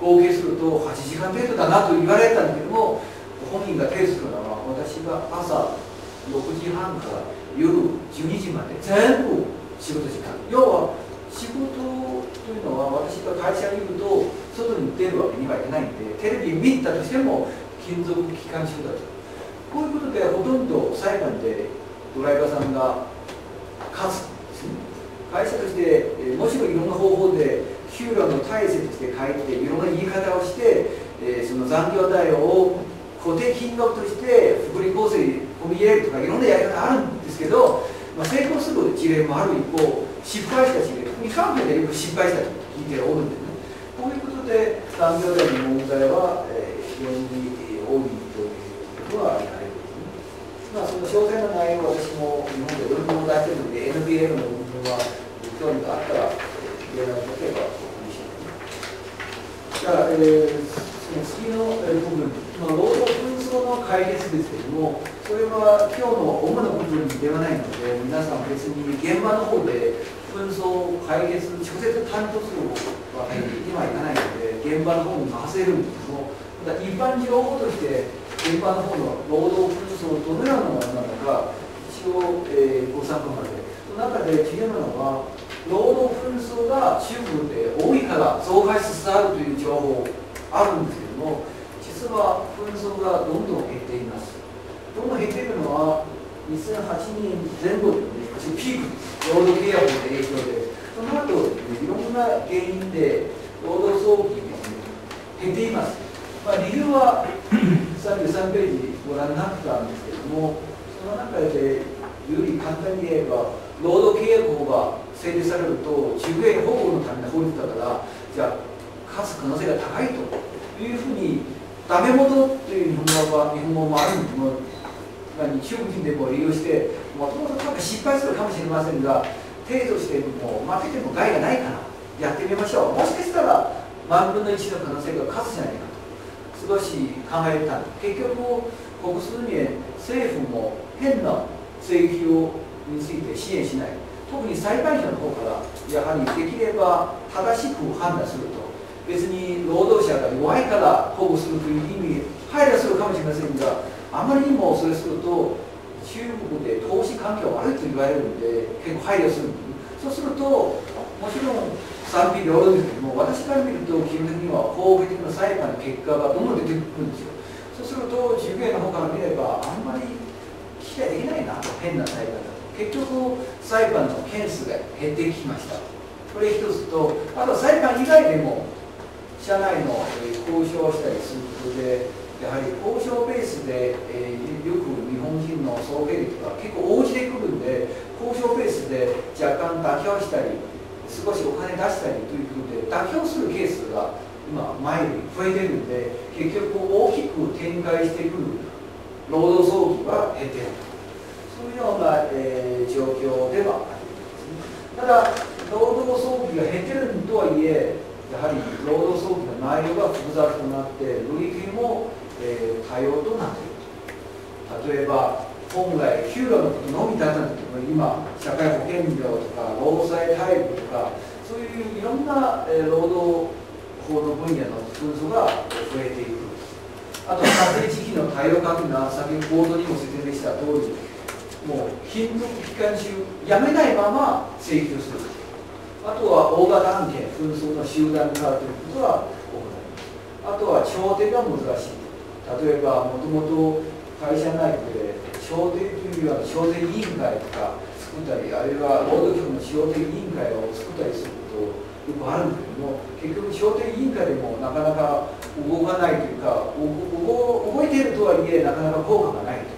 合計すると8時間程度だなと言われたんだけども、本人が提出するのは私が朝6時半から夜12時まで全部仕事時間、要は仕事というのは私が会社にいると外に出るわけにはいかないんで、テレビ見たとしても勤続期間中だと、こういうことでほとんど裁判でドライバーさんが勝つんですね。会社としてもちろんいろんな方法で給料の体制として書いていろんな言い方をして、その残業代を固定金額として福利厚生に込み入れるとかいろんなやり方あるんですけど、成功する事例もある一方、失敗した事例、特に関係でよく失敗したと聞いておるんですね。こういうことで残業代の問題は非常に多いということは言われるんですね。その詳細な内容は私も日本で論文を出しているので NBL の論文は興味があったら例えばお送りします。じゃあ、その次の部分、労働紛争の解決ですけれども、それは今日の主な部分ではないので、皆さん別に現場の方で紛争解決直接担当するわけにはいかないので、現場の方に任せるんですけども、ただ一般情報として現場の方の労働紛争どのようなものなのか、一応、ご参考まで。その中で重要なのは、労働紛争が中国で多いから増加しつつあるという情報あるんですけども、実は紛争がどんどん減っています。どんどん減っているのは2008年前後で、ピーク、労働契約の影響で、その後、いろんな原因で労働早期が減っています。理由は33ページご覧になってたんですけれども、その中でより簡単に言えば、労働契約法が成立されると、従業員保護のための法律だから、じゃあ、勝つ可能性が高いというふうに、ダメ元という日本語もあるので、中国人でも利用して、もともと多分失敗するかもしれませんが、程度しても負けても害がないからやってみましょう。もしかしたら、万分の1の可能性が勝つじゃないかと、少し考えた。結局、ここ数年、政府も変な請求について支援しない。特に裁判所の方から、やはりできれば正しく判断すると、別に労働者が弱いから保護するという意味、配慮するかもしれませんが、あまりにもそれすると、中国で投資環境悪いと言われるので、結構配慮する。そうすると、もちろん賛否両論ですけども、私から見ると、基本的には法的な裁判の結果がどんどん出てくるんですよ。そうすると、従業員の方から見れば、あんまり期待できないなと、変な裁判だと。結局、裁判の件数が減ってきました。これ一つと、あとは裁判以外でも、社内の交渉をしたりすることで、やはり交渉ベースで、よく日本人の総経理とか結構応じてくるんで、交渉ベースで若干妥協したり、少しお金出したりということで、妥協するケースが今、前より増えてるんで、結局大きく展開してくる労働争議は減っている。そういうような、状況ではありますね。ただ、労働争議が減ってるとはいえ、やはり労働争議の内容が複雑となって、類型も、多様となっている。例えば、本来、給料のことのみだったんですけども、今、社会保険料とか、労災待遇とか、そういういろんな、労働法の分野の紛争が増えていく。あと、家庭時期の対応関係が、先ほど冒頭にも説明した通り、もう勤続期間中、辞めないまま請求する。あとは大型案件、紛争の集団化ということは行います。あとは調停が難しい。例えば、もともと会社内部で調停というような調停委員会とか作ったり、あるいは労働局の調停委員会を作ったりすることよくあるんだけども、結局、調停委員会でもなかなか動かないというか、動いているとはいえ、なかなか効果がないと。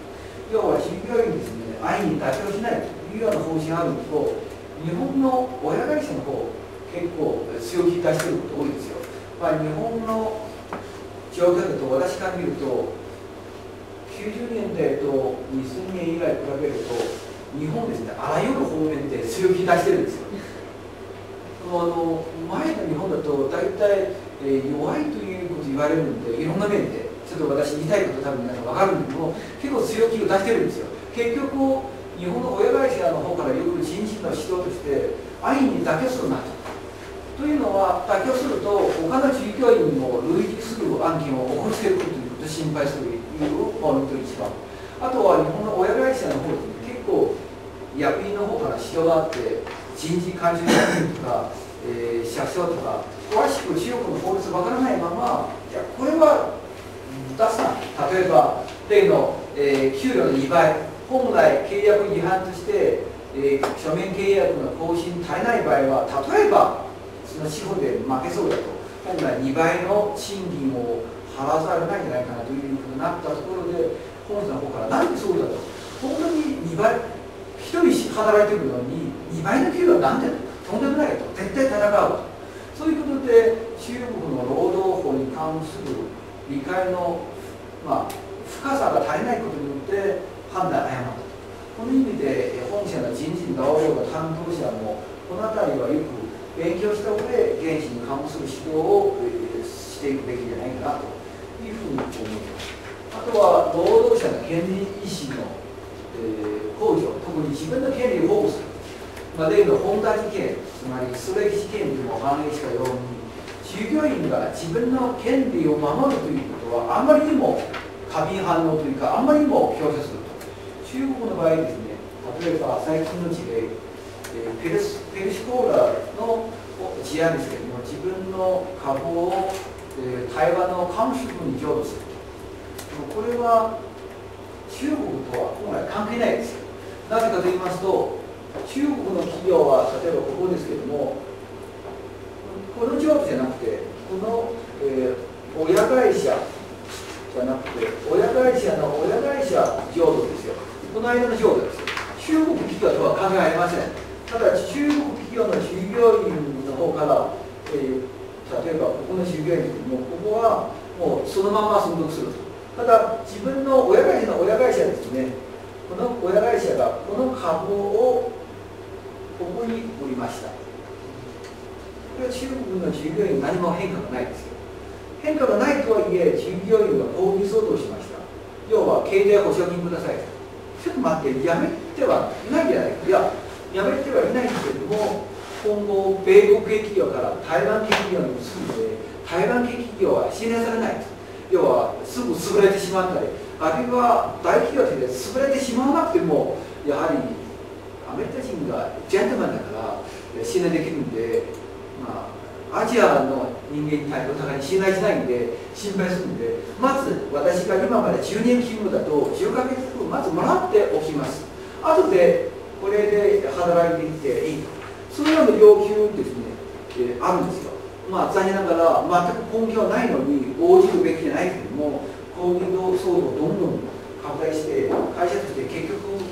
要は従業員ですね、安易に妥協しないというような方針があるのと、日本の親会社の方、結構強気出していること多いですよ。日本の状況だと、私から見ると、90年代と2000年以来比べると、日本ですね、あらゆる方面で強気出してるんですよ。前の日本だと大体、弱いということ言われるんで、いろんな面でちょっと私言いたいこと多分皆さん分かるんだけども、結構強気を出してるんですよ。結局日本の親会社の方からよく人事の指導として安易に妥協するなというのは、妥協すると他の従業員も類似する案件を起こしてくるということを心配するというポイント一番。あとは日本の親会社の方で結構役員の方から指導があって、人事監修役員とか、社長とか詳しく中国の法律わからないまま、いやこれは出すな、例えば例の、給料の2倍、本来契約違反として、書面契約の更新足りない場合は、例えばその地方で負けそうだと、本来2倍の賃金を払わざるを得ないんじゃないかなというふうになったところで、本社の方からなんでそうだと、本当に2倍、1人働いてるのに2倍の給料なんでとんでもないと、絶対戦うと、そういうことで中国の労働法に関する理解の、深さが足りないことによって判断を誤った。この意味で本社の人事同僚の担当者もこの辺りはよく勉強した上で原資に関する指導をしていくべきじゃないかなというふうに思います。あとは労働者の権利意識の向上、特に自分の権利を保護する、例の本田事件、つまりストレーキ事件にも反映したように、従業員が自分の権利を守るということはあまりにも過敏反応というか、あまりにも強調すると。中国の場合ですね、例えば最近の事例、ペルシコーラの事案ですけれども、自分の株を台湾の監視部に譲渡すると。これは中国とは本来関係ないですよ。なぜかと言いますと、中国の企業は例えばここですけれども、この譲渡じゃなくて、この、親会社じゃなくて、親会社の親会社譲渡ですよ。この間の譲渡ですよ。中国企業とは関係ありません。ただ中国企業の従業員の方から、例えばここの従業員ですけども、ここはもうそのまま存続すると。ただ自分の親会社の親会社ですね、この親会社がこの株をここに売りました。これは中国の従業員何も変化がないですよ。変化がないとはいえ、従業員が抗議騒動しました。要は経済保証金ください。ちょっと待って、やめてはいないんじゃないか。いや、やめてはいないんですけれども、今後、米国系企業から台湾系企業に移るので、台湾系企業は信頼されないです。要は、すぐ潰れてしまったり、あるいは大企業で潰れてしまわなくても、やはりアメリカ人がジェントルマンだから信頼できるんで、アジアの人間に対してお互いに信頼しないんで、心配するんで、まず私が今まで10年勤務だと10ヶ月分まずもらっておきます。後でこれで働いていっていいと。そういうような要求ですね、あるんですよ。残念ながら全く根拠はないのに応じるべきじゃないけれども、抗議騒動をどんどん拡大して、会社として結局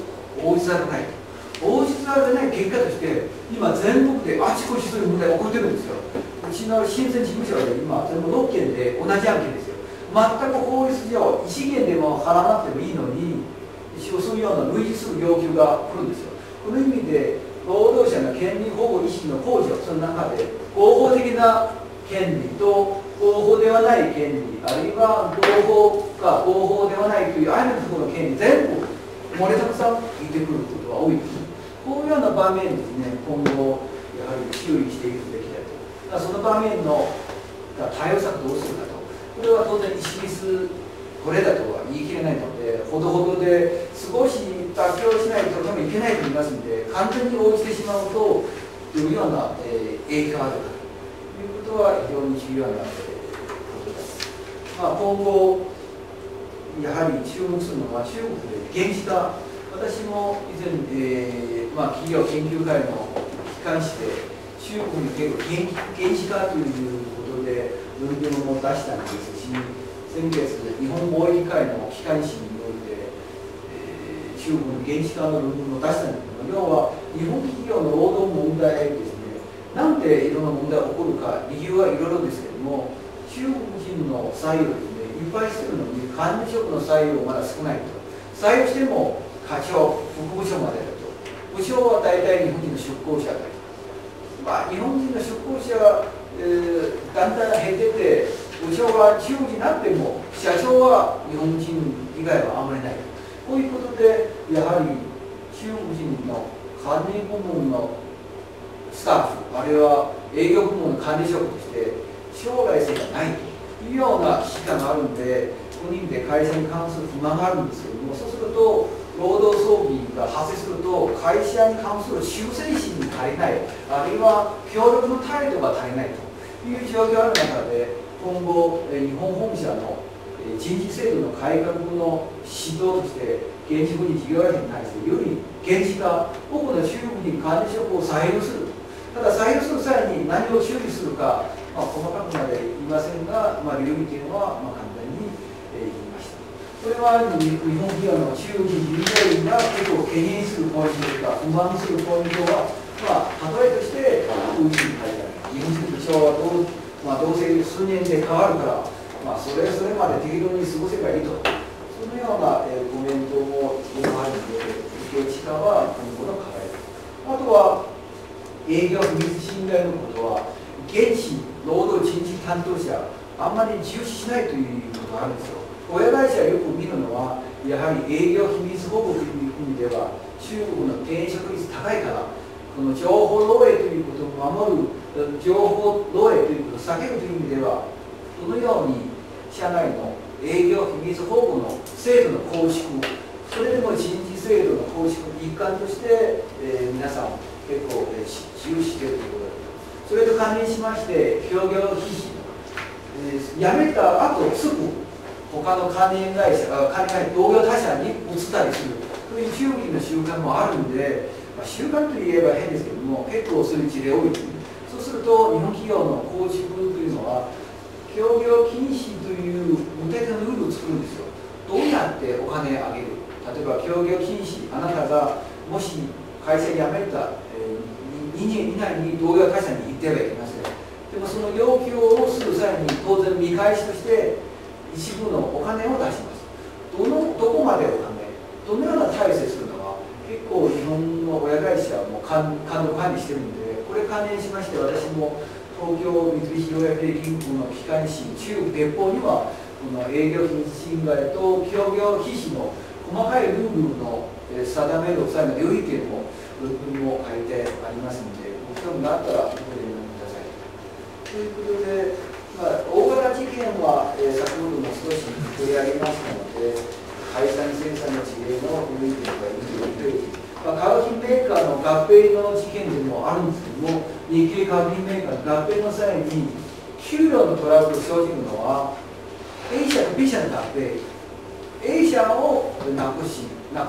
応じざるを得ない。応じざるを得ない結果として、今全国であちこちそういう問題が起こってるんですよ。うちの新鮮事務所で今全部6件で同じ案件ですよ。全く法律上1件でも払わなくてもいいのに、一応そういうような類似する要求が来るんですよ。この意味で労働者の権利保護意識の向上、その中で合法的な権利と合法ではない権利、あるいは合法か合法ではないというあらゆるところの権利、全部漏れたくさん聞いてくることが多いです。こういうような場面ですね、今後やはり注意していくべきだと。その場面の対応策どうするかと。これは当然一律これだとは言い切れないので、ほどほどで少し妥協しないと多分いけないと思いますので、完全に応じてしまうとどういうような影響があるかということは非常に重要なことです。今後やはり注目するのは中国で原子化。私も以前、企業研究会の機関紙で中国に結構原子化ということで論文も出したんですし、先月日本貿易会の機関紙において、中国の原子化の論文も出したんですけど、要は日本企業の労働問題ですね、なんでいろんな問題が起こるか理由はいろいろですけども、中国人の採用ですね、いっぱいしてるのに管理職の採用まだ少ないと。採用しても課長、副部長までだと。部長は大体日本人の出向者だと。日本人の出向者が、だんだん減ってて、部長が中国人になっても、社長は日本人以外はあまりない。こういうことで、やはり中国人の管理部門のスタッフ、あるいは営業部門の管理職として、将来性がないというような危機感があるんで、この意味で会社に関する不満があるんですけども、そうすると、労働争議が発生すると、会社に関する修正心に足りない、あるいは協力の態度が足りないという状況がある中で、今後、日本本社の人事制度の改革の指導として、現地国事業者に対してより現地化、多くの中国人管理職を採用する。ただ採用する際に何を修理するか、細かくまで言いませんが、領域というのは簡単に言いました。これは日本企業の中国人従業員が結構懸念するポイントというか、不満するポイントは、例えとしてこういうふうに書いてある。日本人部長はどうせ数年で変わるから、それまで適当に過ごせばいいと。そのようなコメントもあるので、受け地化は今後の課題。あとは、営業秘密信頼のことは、現地労働人事担当者、あんまり重視しないということがあるんですよ。親会社よく見るのは、やはり営業秘密保護という意味では、中国の転職率高いから、この情報漏洩ということを守る、情報漏洩ということを避けるという意味では、どのように社内の営業秘密保護の制度の構築、それでも人事制度の構築の一環として、皆さん結構重視しているということです。それと関連しまして、協業必至、辞めた後すぐ他の関連会社、同業他社に移ったりするという中国人の習慣もあるんで、習慣といえば変ですけども、結構そういう事例多いですね。そうすると、日本企業の構築というのは、協業禁止という具体的なルールを作るんですよ。どうやってお金をあげる。例えば、協業禁止、あなたがもし会社に辞めた、2年以内に同業他社に行ってはいけません。でも、その要求をする際に、当然見返しとして、一部のお金を出します。どこまでお金、どのような体制するのか、結構日本の親会社も管理してるんで、これ関連しまして、私も東京三菱洋薬銀行の機関紙、中国鉄砲には、この営業秘密侵害と協業必至の細かいルールの定める際の領域というのも、文も書いてありますので、ご興味があったら、ここで読んでください。ということで、大型事件は、先ほども少し取り上げましたので、解散生産の事例の領域とかいう領域、化学品メーカーの合併の事件でもあるんですけども、日系化学品メーカーの合併の際に、給料のトラブルが生じるのは、A 社と B 社の合併、A 社をなく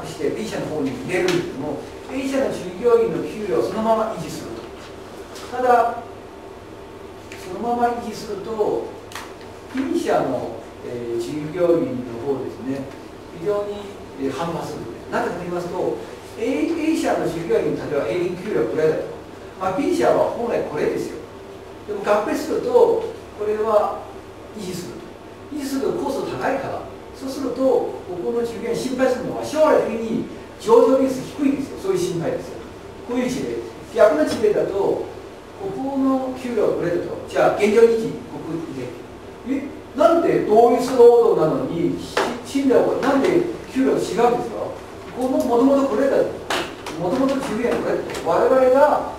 して B 社の方に入れるんですけども、A 社の従業員の給料をそのまま維持すると。ただ、そのまま維持すると、B 社の、従業員の方ですね、非常に、反発する。なぜかと言いますと、A 社の従業員に例えば平均給料これだと、B 社は本来これですよ。でも合併すると、これは維持する。維持するとコスト高いから、そうすると、ここの従業員心配するのは、将来的に上場率低いですよ。そういう心配ですよ。こういう事例。逆の事例だと、ここの給料これだと、じゃあ現状維持、ここで。なんで同一労働なのに、信頼はなんで給料違うんですか。このもともとこれだと。もともと従業員これだと。我々が、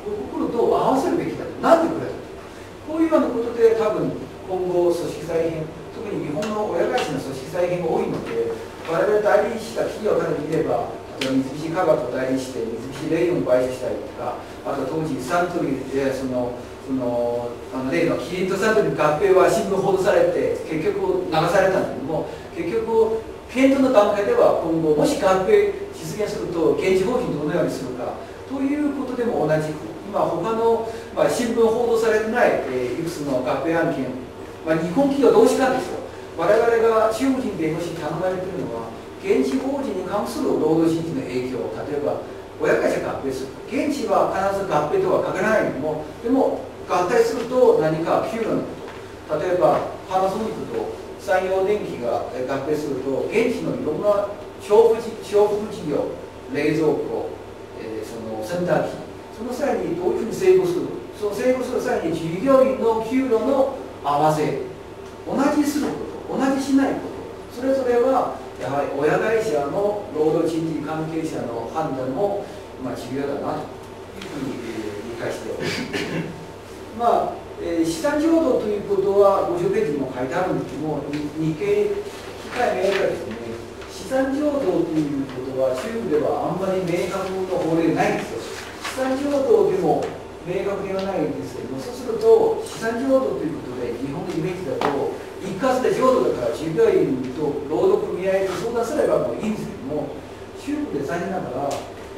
ここ来ると合わせるべきだと。なんでこれだと。こういうようなことで、多分今後、組織再編、特に日本の親会社の組織再編が多いので、我々代理した企業から見れば、例えば三菱化学を代理して、三菱レイヨンを買収したりとか、あと当時、サントリーで、例のキリンとサントリーの合併は新聞報道されて、結局流されたんだけども、結局、検討の段階では今後、もし合併実現すると、現地法人どのようにするかということでも同じく、今、他の、新聞報道されてない、いくつの合併案件、日本企業同士間ですよ。我々が中国人弁護士に頼まれているのは、現地法人に関する労働人事の影響、例えば親会社合併する、現地は必ず合併とは限らないけども、でも合体すると何か給料のこと、例えばパナソニックと産業電機が合併すると、現地のいろんな重複事業、冷蔵庫、その洗濯機、その際にどういうふうに整合する、その整合する際に従業員の給与の合わせ、同じすること、同じしないこと、それぞれはやはり親会社の労働賃金関係者の判断も重要だなというふうに理解しております。資産情報ということは50ページにも書いてあるんですけども、日経機械メーカーですね、資産情報ということは中国ではあんまり明確な法令ないんですよ。資産情報でも明確ではないんですけども、そうすると資産情報ということで日本のイメージだと一括で浄土だから従業員と労働組合と相談すればもういいんですけども、中国で残念ながら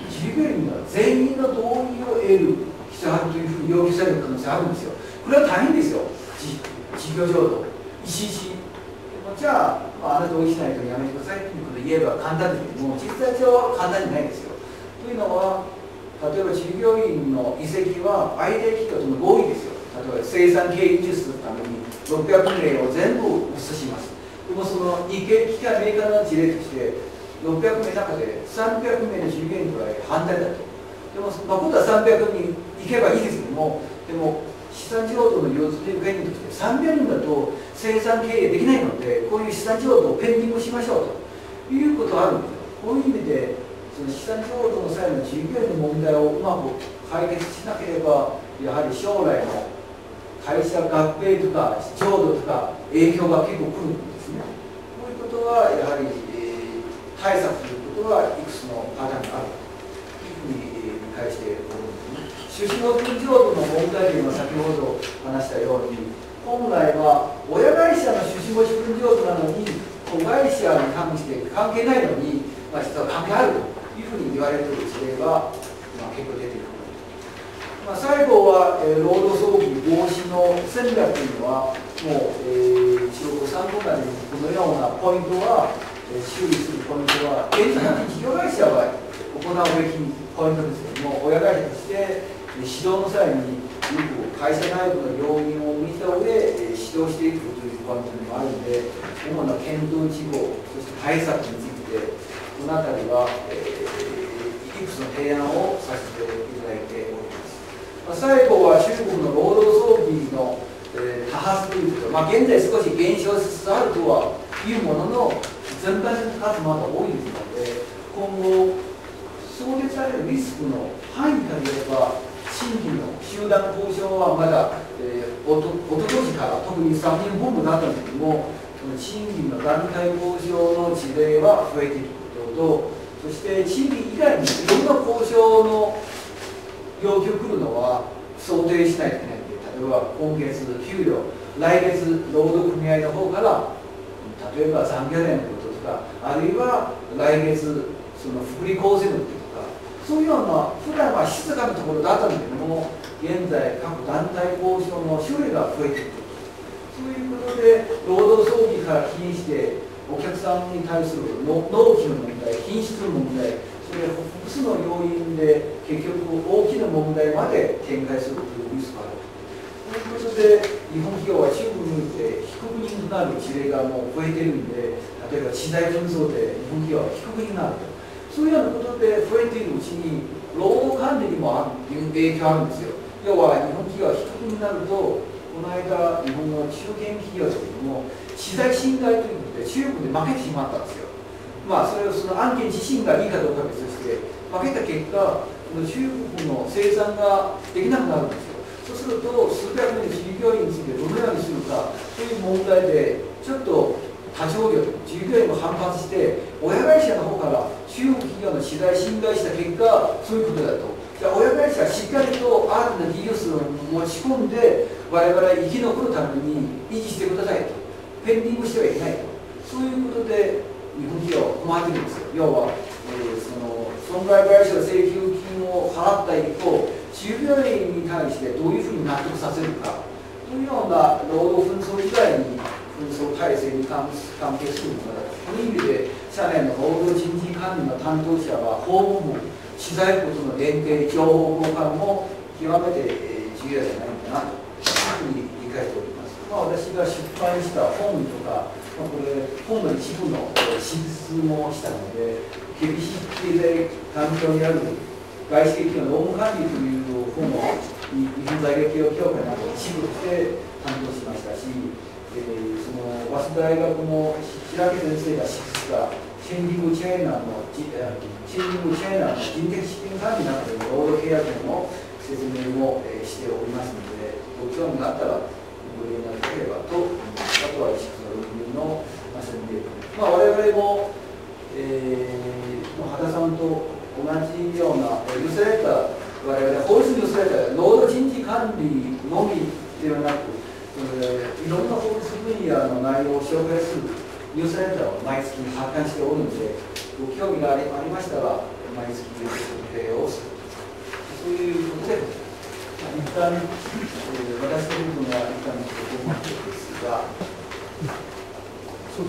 従業員が全員の同意を得る必要があるというふうに要求される可能性あるんですよ。これは大変ですよ、事業浄土、石井じゃあ、あなた同意しないとやめてくださいということで言えば簡単ですけども、実際上は簡単じゃないですよ。というのは、例えば従業員の移籍は相手企業との合意ですよ。例えば生産経営維持するために600名を全部移します。でもその日系機械メーカーの事例として600名の中で300名の従業員くらい反対だと。でも、今度は300人行けばいいですけども、でも資産情報の要素という原因として300人だと生産経営できないので、こういう資産情報をペンディングしましょうということがあるんですよ。こういう意味でその資産情報の際の従業員の問題をうまく解決しなければ、やはり将来の会社合併とか浄土とか影響が結構来るんですね。こういうことはやはり、対策ということはいくつのパターンがあるというふうに、理解しておるんですね。種子の分譲度の問題点は先ほど話したように、本来は親会社の種子持ち分譲度なのに子会社に関して関係ないのに、実は関係あるというふうに言われている事例が、結構出てくる。最後は、労働争議防止の戦略というのはもう、一応ご参考までにこのようなポイントは、注意するポイントは現実的に事業会社は行うべきポイントですけども、親会社として指導の際によく会社内部の要因を見た上で指導していくというポイントにもあるので、主な検討事項、そして対策についてこの辺りは、いくつの提案をさせていただいております。最後は中国の労働争議の、多発ということ、現在少し減少しつつあるとはいうものの、全体的な数まだ多いですので、今後想定されるリスクの範囲に限れば賃金の集団交渉はまだ、おととしから特に参議院本部だったんですけども、その賃金の団体交渉の事例は増えていることと、そして賃金以外にいろんな交渉の要求来るのは想定しないといけないので、例えば今月給料、来月労働組合の方から例えば残業代のこととか、あるいは来月その福利厚生のこととか、そういうような普段は静かなところだったんだけども、現在各団体交渉の種類が増えている。そういうことで労働争議から起因してお客さんに対する納期の問題、品質の問題、それ複数の要因で結局大きな問題まで展開するというリスクがある。ということで日本企業は中国において非国民となる事例がもう増えているんで、例えば資材紛争で日本企業は非国民になると、そういうようなことで増えているうちに労働管理にも影響あるんですよ。要は日本企業は非国民になると、この間日本の中堅企業ですけども、資材侵害ということで中国で負けてしまったんですよ。それをその案件自身がいいかどうかは別として、負けた結果、この中国の生産ができなくなるんですよ。そうすると数百名の従業員についてどのようにするかという問題で、ちょっと他商業、従業員も反発して、親会社の方から中国企業の資材侵害した結果、そういうことだと。じゃあ親会社はしっかりと新たな技術を持ち込んで、我々は生き残るために維持してくださいと。ペンディングしてはいけないと。そういうことで日本企業は困ってるんですよ。要は、その損害賠償請求金を払った一方、従業員に対してどういうふうに納得させるかというような労働紛争以外に紛争体制に関係するものだと。この意味で社内の労働人事管理の担当者は法務部、資材庫との連携、情報交換も極めて重要じゃないかなというふうに理解しております。私が出版した本とか、これ本の一部の執筆もしたので、厳しい経済環境にある外資劇の労務管理という本を日本在劇業協会など一部で担当しましたし、その早稲田大学の白木先生が執筆したチェンジングチェーナーの人的資金管理などでの労働契約の説明もしておりますので、ご興味があったらご利用いただければと、あとは石工の論文の宣伝、我々も、羽田さんと同じようなニュースレター、我々法律ニュースレター、労働人事管理のみではなく、いろんな法律分野の内容を紹介するニュースレターを毎月発刊しておるので、ご興味がありましたら、毎月設定をする。そういうことで、一旦、私の部分は一旦ここまでですが、